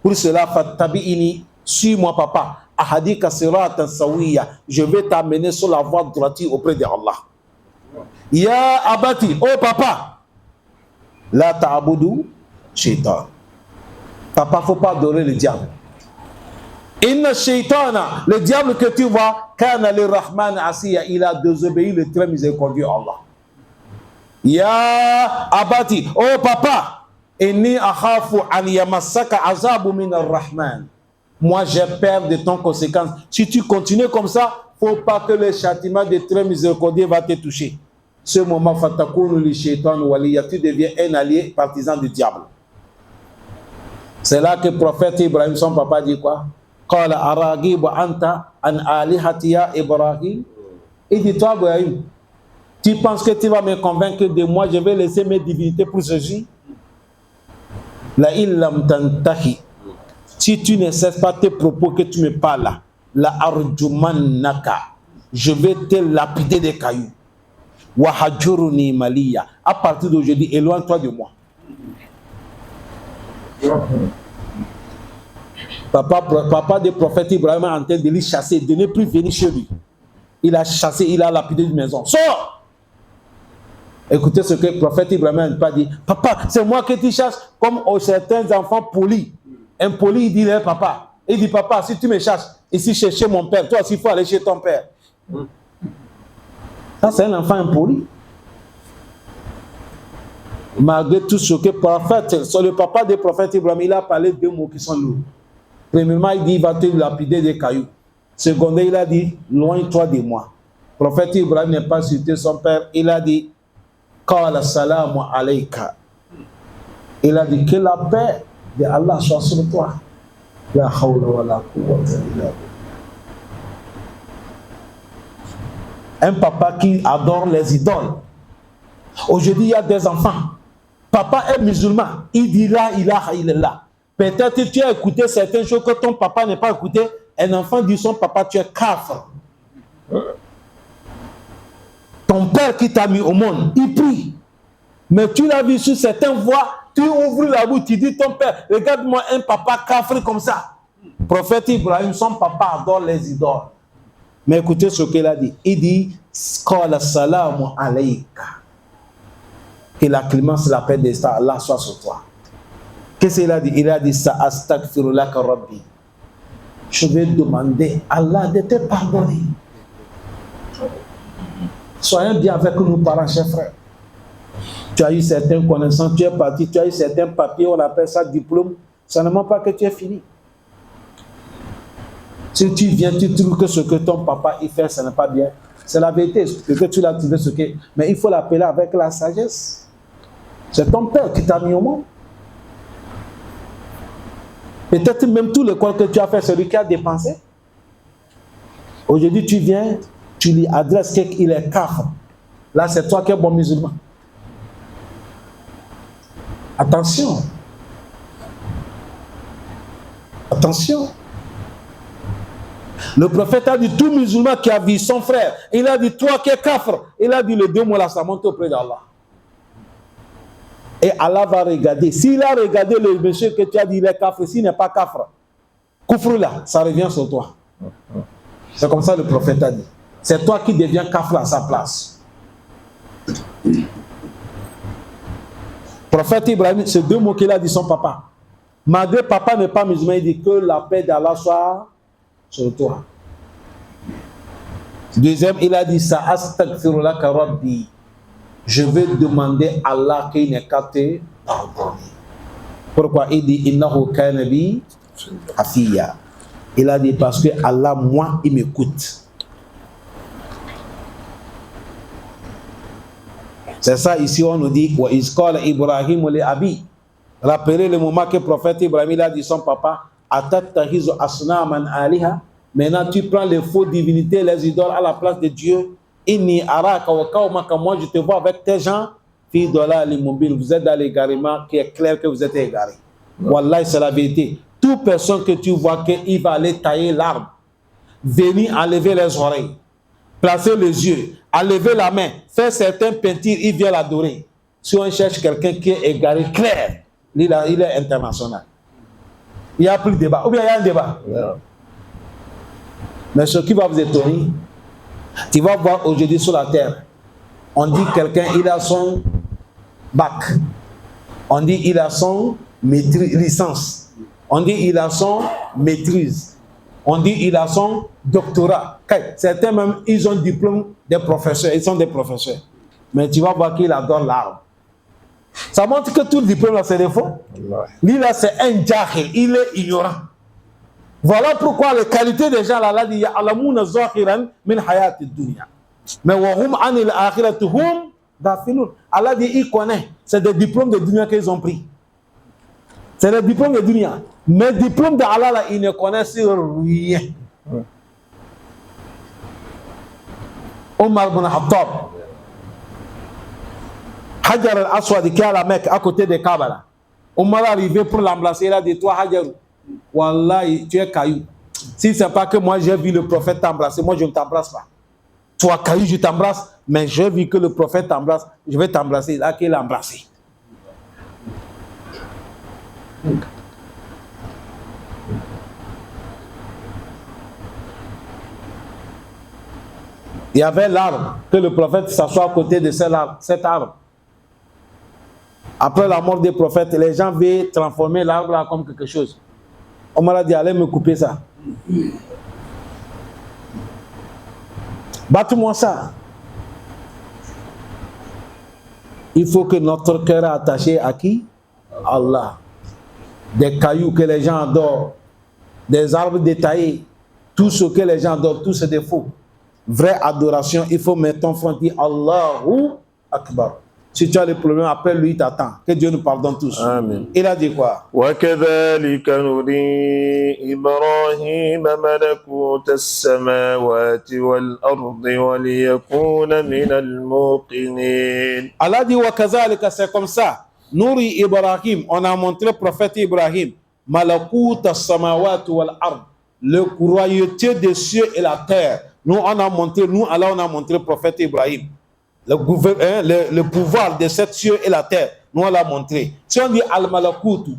Pour cela, fattabi'ini, suis-moi, papa. Ahadika siratan sawiya. Je vais t'amener sur la voie droite auprès de Allah. Ya abati, oh papa, la ta'budu shaitan. Papa, faut pas adorer le diable. Inna shaitana, le diable que tu vois, kana li rahman asiya, il a désobéi le très miséricordieux Allah. Ya abati, oh papa, inni akhafu an yamassaka azabu min ar-rahman. Moi j'ai peur de ton conséquence. Si tu continues comme ça, faut pas que le châtiment de très miséricordieux va te toucher. Ce moment, fatakunu li shaitan waliya, tu deviens un allié partisan du diable. C'est là que le prophète Ibrahim, son papa, dit quoi? Qala aragibu anta an alihati ya Ibrahim. Il dit, toi Ibrahim, tu penses que tu vas me convaincre de moi, je vais laisser mes divinités pour ceci? La illam tantahi. Si tu ne cesses pas tes propos que tu me parles là, la arjumannaka, je vais te lapider des cailloux. Wa hajuruni maliya. À partir d'aujourd'hui, éloigne-toi de moi. Papa du prophète Ibrahim est en train de lui chasser, de ne plus venir chez lui. Il a chassé, il a lapidé une maison. Sors! Écoutez ce que le prophète Ibrahim n'a pas dit. Papa, c'est moi que tu chasses, comme certains enfants polis. Un poli, il dit, papa. Il dit, papa, si tu me chasses, ici chez mon père, toi aussi, il faut aller chez ton père. Ça, c'est un enfant impoli. Malgré tout ce que le prophète, sur le papa du prophète Ibrahim, il a parlé de deux mots qui sont lourds. Premièrement, il dit, il va te lapider des cailloux. Secondement, il a dit, loin-toi de moi. Le prophète Ibrahim n'est pas cité son père. Il a dit, Qala salamu alayka. Il a dit que la paix de Allah soit sur toi. La hawla wa la quwwata illa billah. Un papa qui adore les idoles. Aujourd'hui, il y a des enfants. Papa est musulman. Il dit là, il est là. Peut-être que tu as écouté certaines choses que ton papa n'a pas écouté. Un enfant dit son papa, tu es kafir. Ton père qui t'a mis au monde, il prie. Mais tu l'as vu sur certaines voies, tu ouvres la bouche, tu dis ton père, regarde-moi un papa kafir comme ça. Prophète Ibrahim, son papa adore les idoles. Mais écoutez ce qu'il a dit. Il dit, Qala salamu alayka. Que la clémence, la paix d'Allah soit sur toi. Qu'est-ce qu'il a dit? Il a dit, Sa astaghfiru laka rabbi. Je vais demander à Allah de te pardonner. Soyons bien avec nous, parents, chers frères. Tu as eu certaines connaissances, tu es parti, tu as eu certains papiers, on appelle ça diplôme. Ça ne ment pas que tu es fini. Si tu viens, tu trouves que ce que ton papa il fait, ce n'est pas bien. C'est la vérité. Peut-être tu l'as trouvé ce que. Mais il faut l'appeler avec la sagesse. C'est ton père qui t'a mis au monde. Peut-être même tout l'école que tu as fait, celui qui a dépensé. Aujourd'hui, tu viens, tu lui adresses qu'il est kafir. Là, c'est toi qui es bon musulman. Attention. Attention. Le prophète a dit, tout musulman qui a vu son frère, il a dit, toi qui es kafir, il a dit les deux mots là, ça monte auprès d'Allah. Et Allah va regarder. S'il a regardé le monsieur que tu as dit, il est kafir, s'il n'est pas kafir, kufr là, ça revient sur toi. C'est comme ça le prophète a dit. C'est toi qui deviens kafir à sa place. Prophète Ibrahim, c'est deux mots qu'il a dit son papa. Malgré papa n'est pas musulman, il dit que la paix d'Allah soit sur toi. Deuxième, il a dit ça, astaghfiru laka rabbi. Je vais demander à Allah qu'il n'ait qu'à te pardonner. Pourquoi il dit innahu kana bi hafiya. Il a dit parce que Allah, moi, il m'écoute. C'est ça ici on nous dit wa isqala Ibrahim li abi. Rappelez le moment que le prophète Ibrahim il a dit son papa atattahizu asnaman aliha. Maintenant tu prends les fausses divinités, les idoles à la place de Dieu. Inni araka wa qaumaka, moi je te vois avec tes gens fi dalal mubin. Vous êtes dans l'égarement qui est clair que vous êtes égarés. Wallahi, c'est la vérité. Toute personne que tu vois qu'il va aller tailler l'arbre, venir enlever les oreilles, placer les yeux, enlever la main, faire certaines peintures, il vient l'adorer. Si on cherche quelqu'un qui est égaré, clair, il est international. Il n'y a plus de débat. Ou bien il y a un débat. Yeah. Mais ce qui va vous étonner, tu vas voir aujourd'hui sur la terre, on dit quelqu'un, il a son bac. On dit il a son licence. On dit il a son maîtrise. On dit il a son doctorat. Certains même, ils ont diplôme des professeurs. Ils sont des professeurs. Mais tu vas voir qu'il adore l'arbre. Ça montre que tout le diplôme là, c'est des faux. Lui là, c'est un jahil. Il est ignorant. Voilà pourquoi les qualités des gens là, Allah dit ya'lamuna zahiran min hayati dunya. Mais wa hum anil akhirati hum ghafilun. Allah dit il connaît. C'est des diplômes de dunya qu'ils ont pris. C'est des diplômes de dunya. Mais diplômes de Allah là, ils ne connaissent rien. Omar ibn Khattab, Hajar al-Aswad qui est à la Mecque, à côté de Kaaba. Omar est arrivé pour l'embrasser. Il a dit, toi Hajar, Wallahi, tu es caillou. Si ce n'est pas que moi j'ai vu le prophète t'embrasser, moi je ne t'embrasse pas. Toi caillou, je t'embrasse, mais j'ai vu que le prophète t'embrasse, je vais t'embrasser. Là qu'il a embrassé. Il y avait l'arbre, que le prophète s'assoit à côté de cet arbre. Après la mort des prophètes, les gens veulent transformer l'arbre là comme quelque chose. On m'a dit, allez me couper ça. Batte-moi ça. Il faut que notre cœur est attaché à qui? Allah. Des cailloux que les gens adorent, des arbres détaillés, tout ce que les gens adorent, tout c'est des faux. Vraie adoration, il faut mettre ton front et dire Allahu Akbar. Si tu as des problèmes, appelle-lui, il t'attend. Que Dieu nous pardonne tous. Amen. Il a dit quoi? وَكَذَلِكَ نُرِي إِبْرَاهِيمَ مَلَكُوتَ السَّمَاوَاتِ وَالْأَرْضِ وَلِيَكُونَ مِنَ الْمُوقِنِينَ. Allah dit وَكَذَلِكَ, c'est comme ça. Nuri Ibrahim, on a montré le prophète Ibrahim, Malakuta Samawati wal Ard, le royauté des cieux et la terre. Nous, on a montré, nous, Allah, on a montré le prophète Ibrahim, le pouvoir de ces cieux et la terre. Nous, on l'a montré. Si on dit Al-Malakutu,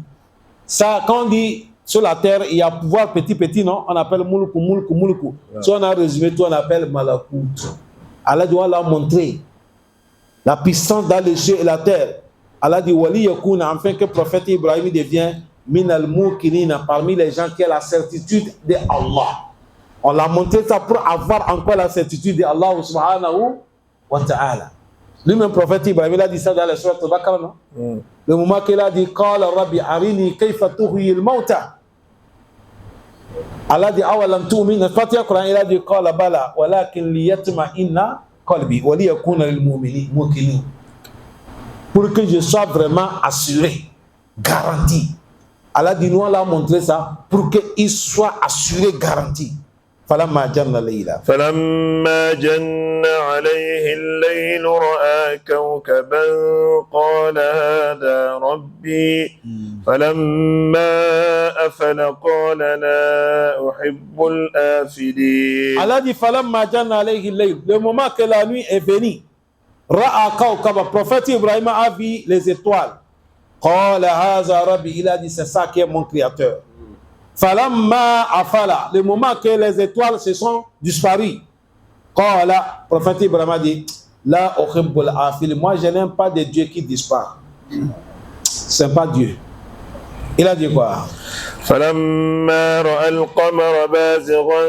ça, quand on dit sur la terre, il y a pouvoir petit, non? On appelle Mulku. Yeah. Si on a résumé tout, on appelle Malakutu. Allah doit la montrer. La puissance dans les cieux et la terre. Allah dit Wali Yakuna, enfin que le prophète Ibrahim devient Minal Mukinin, parmi les gens qui ont la certitude de Allah. On l'a montré ça pour avoir encore la certitude de Allah subhanahu wa ta'ala. Lui-même, prophète Ibrahim, il a dit ça dans la sourate Al-Baqarah, non? Le moment qu'il a dit Qala Rabbi Arini kayfa tuhyi al-mawta. Allah dit Awalam tu'min. Fatiha Quran, il a dit Qala bala walakin liyatma'inna qalbi wa liyakuna lil mu'minin. Pour que je sois vraiment assuré, garanti. Allah dit, nous, on l'a montré ça pour qu'il soit assuré, garanti. فلما جن الليل عليه الليل رأى كوكبا قال هذا ربي فلما أفل قال لا أحب الآفلين. Allah dit فلما جن عليه الليل, le moment que la nuit est venue, Ra'a Kawkaba, prophète Ibrahim a vu les étoiles. Qala haza Rabbi, il a dit c'est ça qui est mon créateur. Falamma afala, le moment que les étoiles se sont disparues. Qala, prophète Ibrahim a dit la uhibbul afil, moi je n'aime pas des dieux qui disparaissent. C'est pas Dieu. Il a dit quoi? فلما رأى القمر بازغا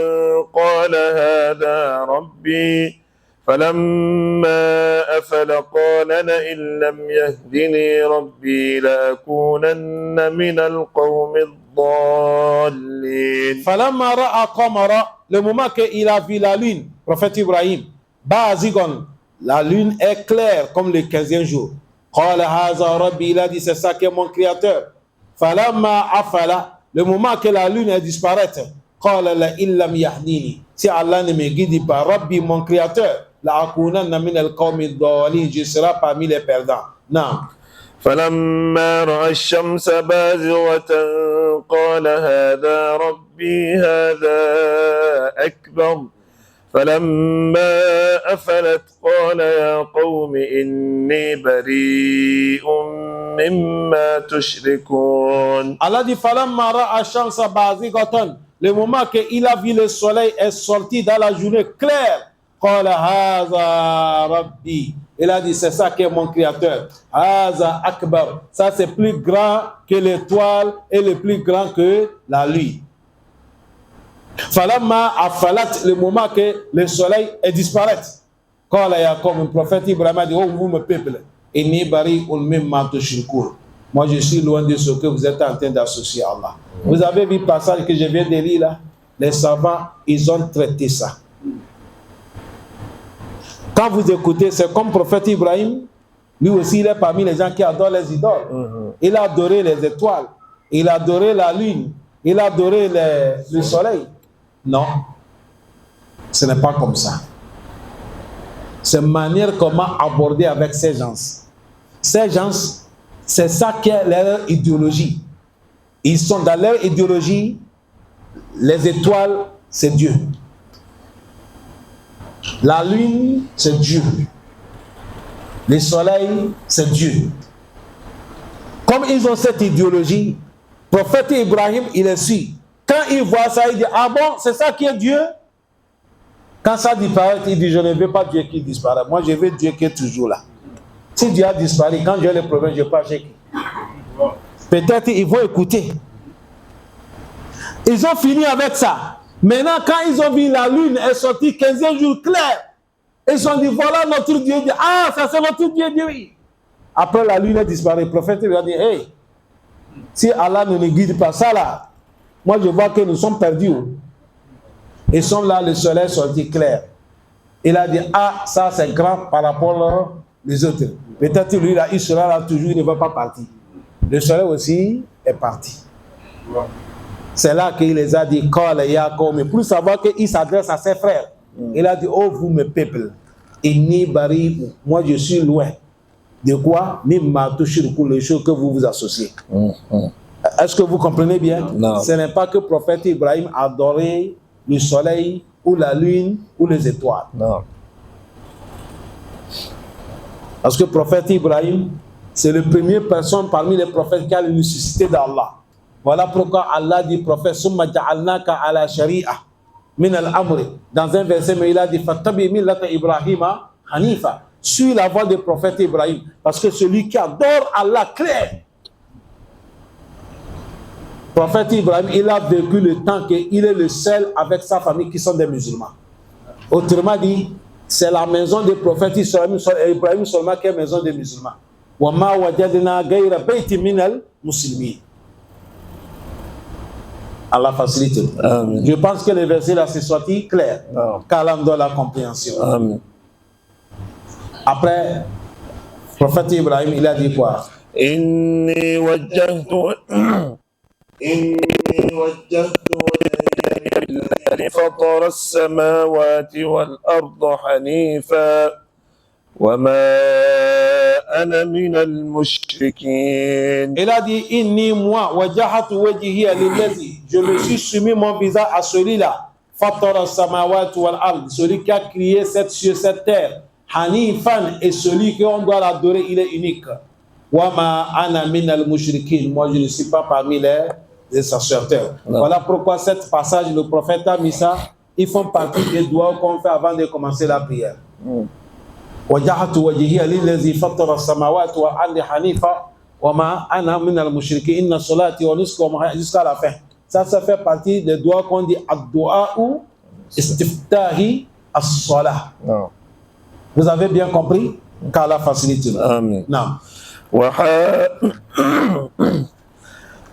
قال هذا ربي فلما أفل قال لئن لم يهدني ربي لأكونن من القوم الضالين. فلما رأى قمرا, le moment qu'il a vu la lune, prophète Ibrahim, bazigon, la lune est claire comme le 15e jour. قال هذا ربي, il a dit c'est ça qui est mon créateur. فلما أفل, le moment que la lune est disparaître, قال لئن لم يهدني, si Allah ne me guide pas, Rabbi mon créateur, لأكونن من القوم الضالين, je serai parmi les perdants. Non. فلما رأى الشمس بازغة قال هذا ربي هذا أكبر. فلما أفلت قال يا قوم إني بريء مما تشركون. Allah dit فلما رأى الشمس بازغة, le moment qu'il a vu le soleil est sorti dans la journée claire, قال هذا ربي, il a dit c'est ça qui est mon créateur. هذا أكبر, ça c'est plus grand que l'étoile et le plus grand que la lune. فلما أفلت, le moment que le soleil est disparu, قال يا قوم, le prophète Ibrahim a dit oh vous me peuple, إني بريء مما تشركون, moi je suis loin de ce que vous êtes en train d'associer à Allah. Vous avez vu le passage que je viens de lire là, les savants ils ont traité ça. Quand vous écoutez, c'est comme le prophète Ibrahim, lui aussi il est parmi les gens qui adorent les idoles. Il a adoré les étoiles, il a adoré la lune, il a adoré le soleil. Non, ce n'est pas comme ça. C'est une manière comment aborder avec ces gens. Ces gens, c'est ça qui est leur idéologie. Ils sont dans leur idéologie, les étoiles, c'est Dieu. La lune, c'est Dieu. Le soleil, c'est Dieu. Comme ils ont cette idéologie, le prophète Ibrahim, il est su. Quand il voit ça, il dit, ah bon, c'est ça qui est Dieu? Quand ça disparaît, il dit, je ne veux pas Dieu qui disparaît. Moi, je veux Dieu qui est toujours là. Si Dieu a disparu, quand j'ai le problème, je ne vais pas chercher. Peut-être ils vont écouter. Ils ont fini avec ça. Maintenant, quand ils ont vu la lune est sortie 15e jour clair, ils ont dit, voilà notre Dieu. Dit, ah, ça c'est notre Dieu, Dieu. Après la lune est disparue, le prophète lui a dit, hey, si Allah ne nous guide pas ça là, moi je vois que nous sommes perdus. Ils sont là, le soleil est sorti clair. Il a dit, ah, ça c'est grand par rapport aux autres. Peut-être lui là, il sera là toujours, il ne va pas partir. Le soleil aussi est parti. C'est là qu'il les a dit, mais pour savoir qu'il s'adresse à ses frères. Il a dit, oh vous mes peuples, inni bari, moi je suis loin. De quoi? Mimma tushriku, les choses que vous vous associez. Est-ce que vous comprenez bien? Non. Ce n'est pas que le prophète Ibrahim adorait le soleil ou la lune ou les étoiles. Non. Parce que le prophète Ibrahim, c'est la première personne parmi les prophètes qui a le nécessité d'Allah. Voilà pourquoi Allah dit prophète Summa ja'alnaka ala shari'a min al-amri. Dans un verset, mais il a dit Fattabi millata Ibrahima hanifa. Suis la voie du prophète Ibrahim. Parce que celui qui adore Allah clair. Le prophète Ibrahim, il a vécu le temps qu'il est le seul avec sa famille qui sont des musulmans. Autrement dit, c'est la maison du prophète Ibrahim seulement qui est maison des musulmans. Wa ma wajadna ghayra bayti min al-muslimin. Allah facilite. Amen. Je pense que le verset là c'est sorti clair. Qu'Allah donne la compréhension. Amen. Après, le prophète Ibrahim, il a dit quoi? إني وجهت وجهي للذي فطر السماوات والأرض حنيفا وما أنا من المشركين. Il a dit, inni moi, wajahatu wajhiya lillazi, je me suis soumis mon visage à celui-là, fatara samawati wal ard, celui qui a créé cette terre, hanifan, et celui qu'on doit l'adorer, il est unique. Wama ana min al mushrikin, moi je ne suis pas parmi les sacerdateurs. Voilà pourquoi cette passage, le prophète a mis ça, ils font partie des doigts qu'on fait avant de commencer la prière. وجهت وجهي للذي فطر السماوات والارض حنيفا وما انا من المشركين ان صلاتي ونسكي ومحياي jusqu'à la fin. Ça fait partie des doigts qu'on dit ad-du'a ou istiftahi as-salah. Vous avez bien compris? Qu'Allah facilite. Amen. Non.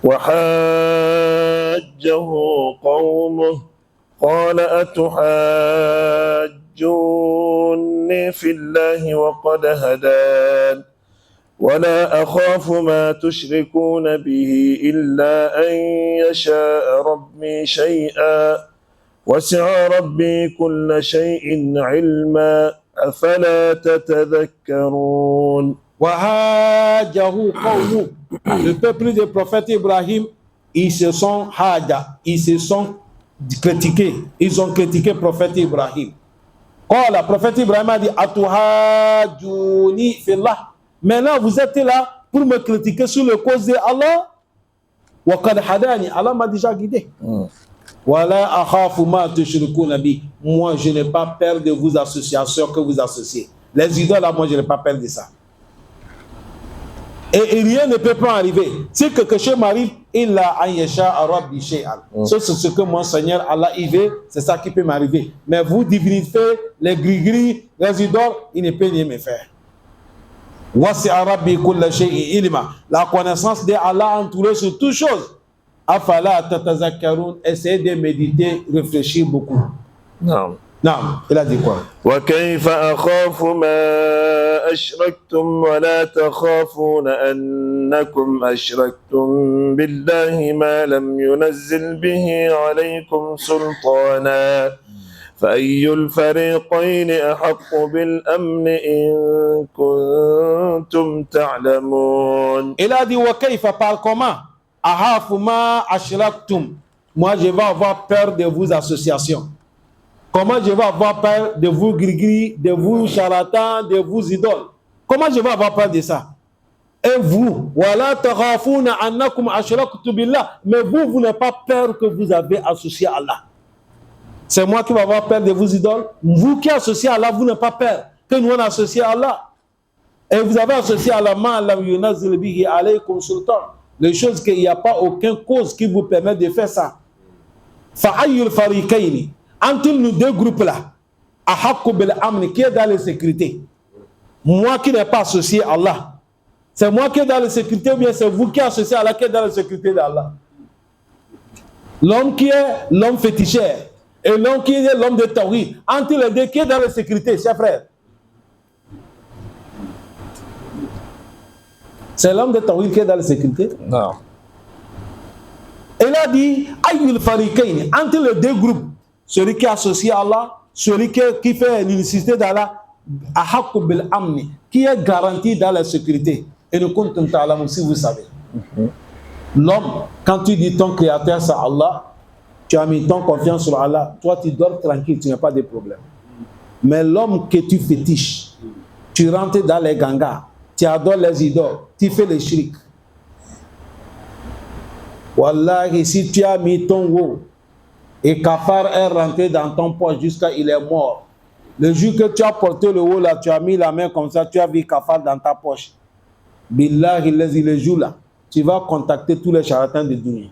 وحاجه قومه قال أتحاجوني في الله وقد هدان ولا أخاف ما تشركون به إلا أن يشاء ربي شيئا وسع ربي كل شيء علما أفلا تتذكرون. Wahajahu qawmu. Le peuple du prophète Ibrahim, ils se sont critiqués. Ils ont critiqué le prophète Ibrahim. Quand le prophète Ibrahim a dit Atuhajuni fillah. Maintenant vous êtes là pour me critiquer sur le cause de Allah. Wa qad hadani. Allah m'a déjà guidé. Wala akhafu ma tushrikuna bi. Moi je n'ai pas peur de vos associations que vous associez. Les idoles là, moi je n'ai pas peur de ça. Et rien ne peut pas arriver. Si quelque chose m'arrive, illa an yasha rabbi shay'an. C'est ce que mon Seigneur Allah il veut, c'est ça qui peut m'arriver. Mais vous divinités, les gris-gris, les idoles, il ne peut rien me faire. Wasi'a rabbi kulla shay'in ilma. La connaissance de Allah entourée sur toutes choses. Afala tatazakkarun. Essayez de méditer, réfléchir beaucoup. Non. Non, il a dit quoi? وكيف أخاف ما أشركتم ولا تخافون أنكم أشركتم بالله ما لم ينزل به عليكم سلطانا فأي الفريقين أحق بالأمن إن كنتم تعلمون. Il a dit وكيف par comment أخاف ما أشركتم. Moi je vais avoir peur de vos associations. Comment je vais avoir peur de vous gris-gris, de vous charlatans, de vous idoles? Comment je vais avoir peur de ça? Et vous, wala takhafuna annakum ashraktu billah, mais vous n'avez pas peur que vous avez associé à Allah. C'est moi qui vais avoir peur de vos idoles. Vous qui associez à Allah, vous n'avez pas peur que nous on associe à Allah. Et vous avez associé à Allah ma lam yunazil bihi alaykum sultan. Les choses qu'il n'y a pas aucune cause qui vous permet de faire ça. Fa ayyul fariqayni. Entre nous deux groupes-là, Ahakku bil Amni, qui est dans la sécurité. Moi qui n'ai pas associé à Allah. C'est moi qui est dans la sécurité ou bien c'est vous qui associez à Allah qui est dans la sécurité d'Allah. L'homme qui est l'homme féticheur et l'homme qui est l'homme de Tawhid. Entre les deux, qui est dans la sécurité, chers frères? C'est l'homme de Tawhid qui est dans la sécurité? Non. Il a dit, Ayyul Fariqayn, entre les deux groupes. Celui qui est associé à Allah, celui qui fait l'unicité d'Allah, Ahakku bil Amni, qui est garanti dans la sécurité. Et nous comptons ta'alamu, si vous savez. L'homme, quand tu dis ton créateur c'est Allah, tu as mis ton confiance sur Allah, toi tu dors tranquille, tu n'as pas de problème. Mais l'homme que tu fétiches, tu rentres dans les gangas, tu adores les idoles, tu fais les shirk. Wallahi, si tu as mis ton haut, et Kafar est rentré dans ton poche jusqu'à il est mort. Le jour que tu as porté le haut là, tu as mis la main comme ça, tu as vu Kafar dans ta poche. Billahi, le jour là, tu vas contacter tous les charlatans de Dunia.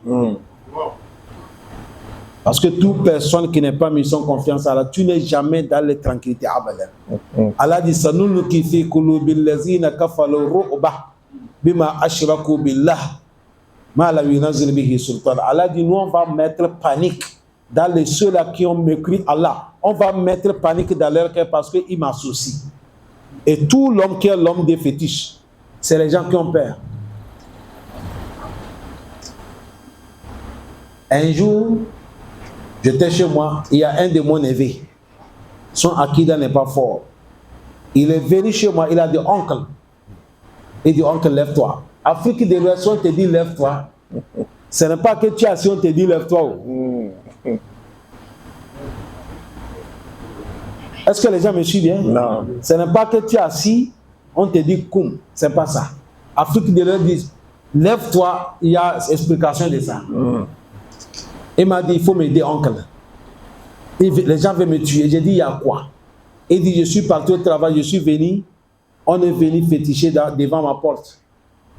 Parce que toute personne qui n'est pas mis son confiance à Allah, tu n'es jamais dans la tranquillité abadan. Allah dit sanulu ki fi qulubil lazina kafaru ru'ba bima ashraku billah ma la yunzil bihi sultan. Allah dit nous on va mettre panique dans les ceux-là qui ont mécrit Allah. On va mettre panique dans leur cœur parce qu'ils m'associent. Et tout l'homme qui est l'homme des fétiches, c'est les gens qui ont peur. Un jour, j'étais chez moi, il y a un de mon neveux. Son akida n'est pas fort. Il est venu chez moi, il a dit oncle. Il dit oncle, lève-toi. Afrique de l'Ouest, on te dit lève-toi. Ce n'est pas que tu es assis, on te dit lève-toi. Est-ce que les gens me suivent bien? Non. Ce n'est pas que tu es assis, on te dit koum. C'est pas ça. Afrique de l'Ouest dit lève-toi, il y a explication de ça. Il m'a dit il faut m'aider, oncle. Les gens veulent me tuer. J'ai dit il y a quoi? Il dit je suis parti au travail, je suis venu. On est venu féticher devant ma porte.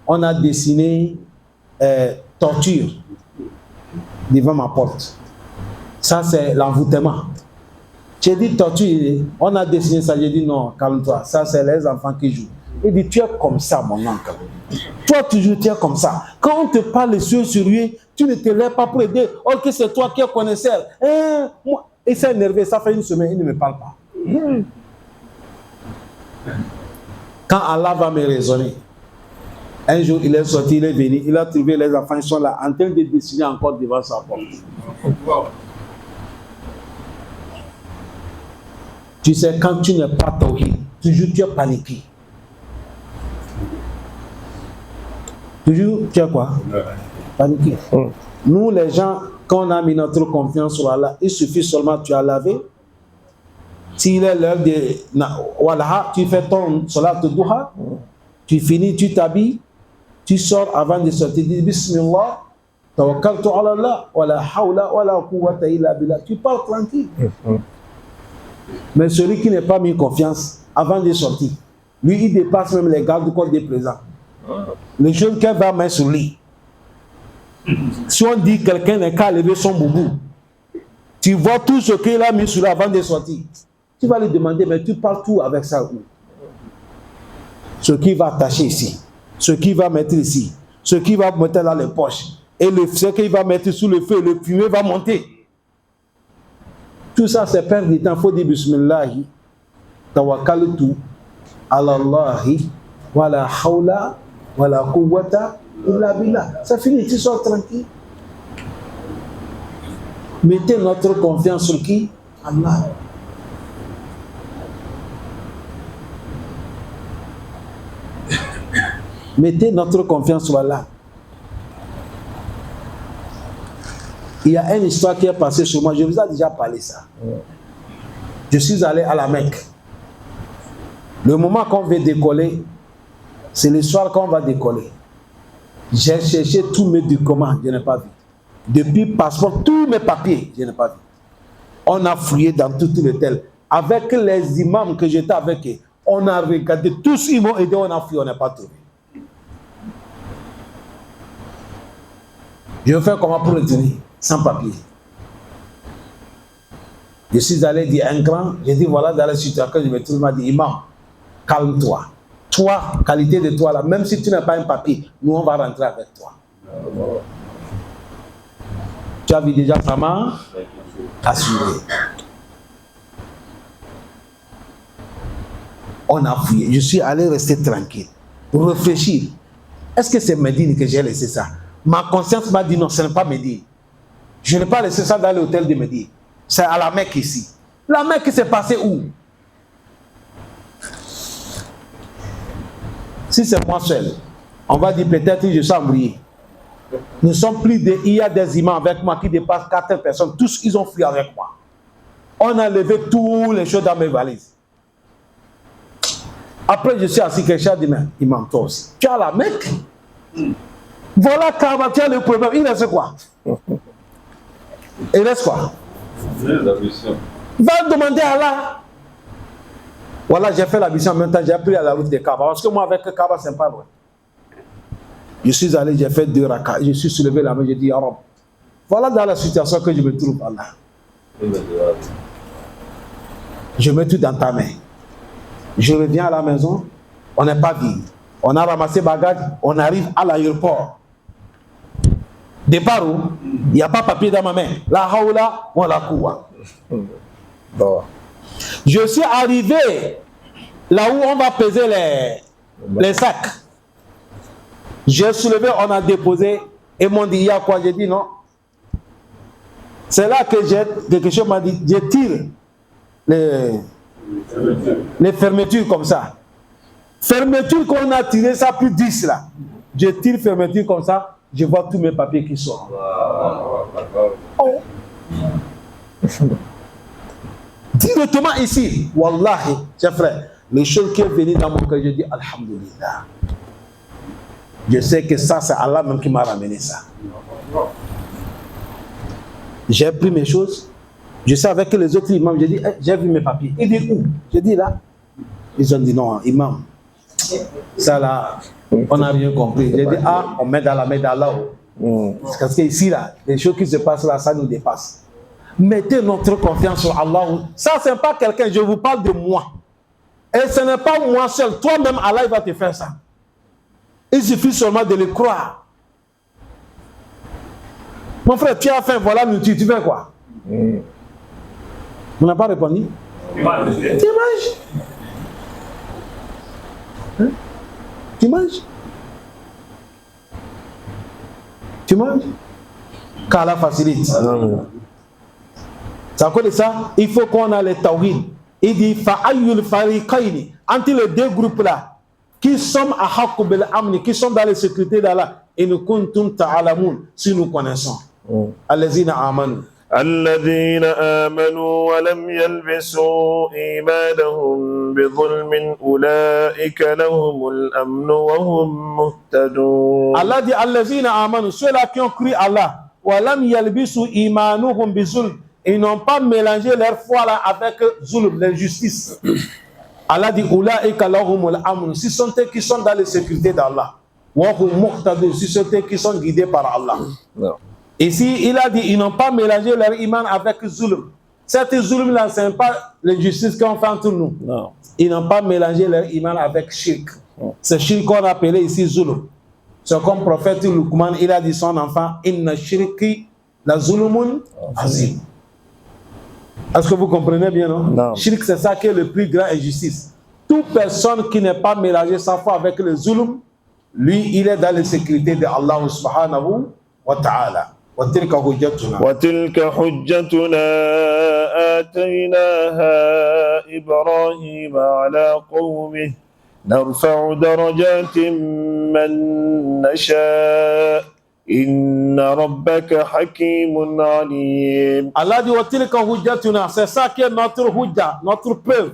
On a dessiné torture devant ma porte. Ça, c'est l'envoûtement. J'ai dit tortue, on a dessiné ça, j'ai dit non, calme-toi, ça c'est les enfants qui jouent. Il dit, tu es comme ça mon oncle. Toi toujours tu es comme ça. Quand on te parle les yeux sur lui, tu ne te lèves pas pour aider. Ok, c'est toi qui es connaisseur. Il s'est énervé, ça fait une semaine, il ne me parle pas. Quand Allah va me raisonner, un jour il est sorti, il est venu, il a trouvé les enfants, ils sont là, en train de dessiner encore devant sa porte. Tu sais, quand tu n'es pas tawhid, toujours tu es paniqué. Toujours tu es quoi? Paniqué. Nous les gens, quand on a mis notre confiance sur Allah, il suffit seulement tu as lavé. S'il est l'heure de Walaha, tu fais ton salat duha, tu finis, tu t'habilles, tu sors avant de sortir, tu dis Bismillah, tawakkaltu ala Allah, wala hawla wala quwwata illa billah. Tu parles tranquille. Mais celui qui n'est pas mis confiance avant de sortir, lui il dépasse même les gardes du corps des présents. Les choses qu'elle va mettre sur lui. Si on dit quelqu'un n'est qu'à lever son boubou, tu vois tout ce qu'il a mis sur lui avant de sortir. Tu vas lui demander, mais tu parles tout avec ça où? Ce qui va attacher ici, ce qui va mettre ici, ce qui va mettre dans les poches, et ce qu'il va mettre sous le feu, le fumée va monter. Tout ça, c'est perdre du temps. Il faut dire Bismillahi, tawakkaltu ala Allahi, wala hawla, wala quwwata illa billah. Ça finit, tu sors tranquille. Mettez notre confiance sur qui? Allah. Mettez notre confiance sur Allah. Il y a une histoire qui est passée sur moi. Je vous ai déjà parlé ça. Je suis allé à la Mecque. Le moment qu'on veut décoller, c'est le soir qu'on va décoller. J'ai cherché tous mes documents, je n'ai pas vu. Depuis passeport, tous mes papiers, je n'ai pas vu. On a fouillé dans tout l'hôtel. Avec les imams que j'étais avec eux, on a regardé, tous ils m'ont aidé, on a fouillé, on n'a pas trouvé. Je vais faire comment pour le tenir? Sans papier. Je suis allé dire un grand, j'ai dit voilà dans la situation, je me trouve, il m'a dit imam, calme-toi. Toi, qualité de toi là, même si tu n'as pas un papier, nous on va rentrer avec toi. Tu as vu déjà ta main assurée. On a fouillé. Je suis allé rester tranquille, pour réfléchir. Est-ce que c'est Médine que j'ai laissé ça? Ma conscience m'a dit non, ce n'est pas Médine. Je n'ai pas laissé ça dans l'hôtel de Médine. C'est à la Mecque ici. La Mecque s'est passée où? Si c'est moi seul, on va dire peut-être que je suis embrouillé. Nous sommes plus de... Il y a des imams avec moi qui dépassent 4 personnes. Tous, ils ont fui avec moi. On a levé tous les choses dans mes valises. Après, je suis assis quelque chose, dit, mais imam, toi aussi. Tu as la Mecque? Voilà, Kaaba, tu as le problème. Il reste quoi? Il reste quoi? Va demander à Allah. Voilà, j'ai fait la mission en même temps, j'ai pris à la route de Kaaba. Parce que moi, avec Kaaba, c'est pas loin. Je suis allé, j'ai fait 2 rakas. Je suis soulevé la main, j'ai dit, Arab. Voilà dans la situation que je me trouve, Allah. Je mets tout dans ta main. Je reviens à la maison, on n'est pas vide. On a ramassé bagages, on arrive à l'aéroport. Départ où il n'y a pas papier dans ma main. La haoula, on la koua. Bon. Je suis arrivé là où on va peser les sacs. J'ai soulevé, on a déposé. Et m'ont dit, il y a quoi? J'ai dit non. C'est là que quelque chose m'a dit, je tire les fermetures comme ça. Fermeture qu'on a tiré, ça plus 10 là. Je tire fermeture comme ça. Je vois tous mes papiers qui sortent. Oh. Directement ici, Wallahi, chers frères, les choses qui sont venues dans mon cœur, je dis Alhamdulillah. Je sais que ça, c'est Allah même qui m'a ramené ça. J'ai pris mes choses, je sais avec les autres imams, j'ai dit, j'ai vu mes papiers. Ils disent où? J'ai dit là. Ils ont dit non, imam. Ça là, on n'a rien compris. J'ai dit, on met dans la main d'Allah. Parce que ici, là, les choses qui se passent là, ça nous dépasse. Mettez notre confiance sur Allah. Ça, ce n'est pas quelqu'un, je vous parle de moi. Et ce n'est pas moi seul. Toi-même, Allah il va te faire ça. Il suffit seulement de le croire. Mon frère, tu as faim, voilà nourriture, tu fais quoi? On n'a pas répondu. Tu manges. Hein? Tu manges. Tu manges. Qu'Allah facilite. C'est à cause de ça, il faut qu'on a les tawhid. Il dit fa'ayyul fariqayni, entre les deux groupes là, qui sont à haqqu bil amni, qui sont dans les sécurités d'Allah, et nous kuntum ta'alamun, si nous connaissons. Allazina amanu. الذين آمنوا ولم يلبسوا إيمانهم بظلم أولئك لهم الأمن وهم مهتدون. Allah dit allazina amanu, ceux-là qui ont cru Allah, walam yalbisu imanuhum bizulm, ils n'ont pas mélangé leur foi là avec zulm, l'injustice. Allah dit ulaika lahumul amn, si sont ceux qui sont dans les sécurités d'Allah, wa hum muhtadun, si sont ceux qui sont guidés par Allah. Non. Ici, il a dit ils n'ont pas mélangé leur iman avec zulm. Cette zulm là, ce n'est pas l'injustice qu'on fait entre nous. Non. Ils n'ont pas mélangé leur iman avec shirk. C'est shirk qu'on appelait ici zulm. C'est comme le prophète Luqman, il a dit son enfant, inna shirki la zulmun azim. Est-ce que vous comprenez bien, non? Non. Shirk, c'est ça qui est le plus grand injustice. Toute personne qui n'est pas mélangée sa foi avec le zulm, lui, il est dans la sécurité de Allah subhanahu wa ta'ala. وتلك حجتنا حجتنا آتيناها إبراهيم على قومه نرفع درجات من نشاء إن ربك حكيم عليم. Allah dit وتلك حجتنا, c'est ça qui est notre hujja, notre preuve.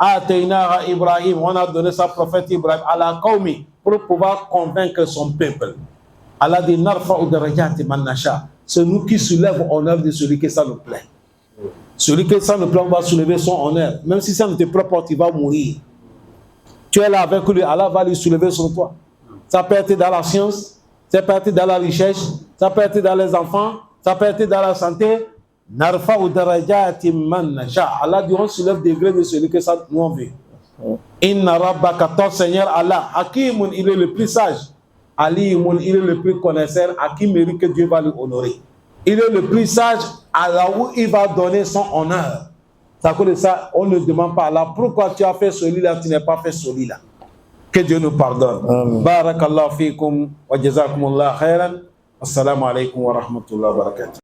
آتيناها Ibrahim, on a donné sa prophète Ibrahim à la qawmi pour pouvoir convaincre son peuple. Allah dit narfa'u darajati man nasha. C'est nous qui soulèvons honneur de celui que ça nous plaît. Celui que ça nous plaît, on va soulever son honneur. Même si ça ne te plaît pas, tu vas mourir. Tu es là avec lui, Allah va lui soulever sur toi. Ça peut être dans la science, ça peut être dans la recherche, ça peut être dans les enfants, ça peut être dans la santé. Narfa'u darajati man nasha. Allah dit on soulève des degrés de celui que ça nous en veut. Inna rabbaka, ton Seigneur Allah, Hakimun, il est le plus sage. Alimun, il est le plus connaisseur, à qui mérite que Dieu va lui honorer. Il est le plus sage, à là où il va donner son honneur. C'est à cause de ça, on ne demande pas à Allah, pourquoi tu as fait celui-là, tu n'as pas fait celui-là. Que Dieu nous pardonne. Barakallahu fikum wa jazakumullah khairan. Assalamu alaikum wa rahmatullahi wa barakatuh.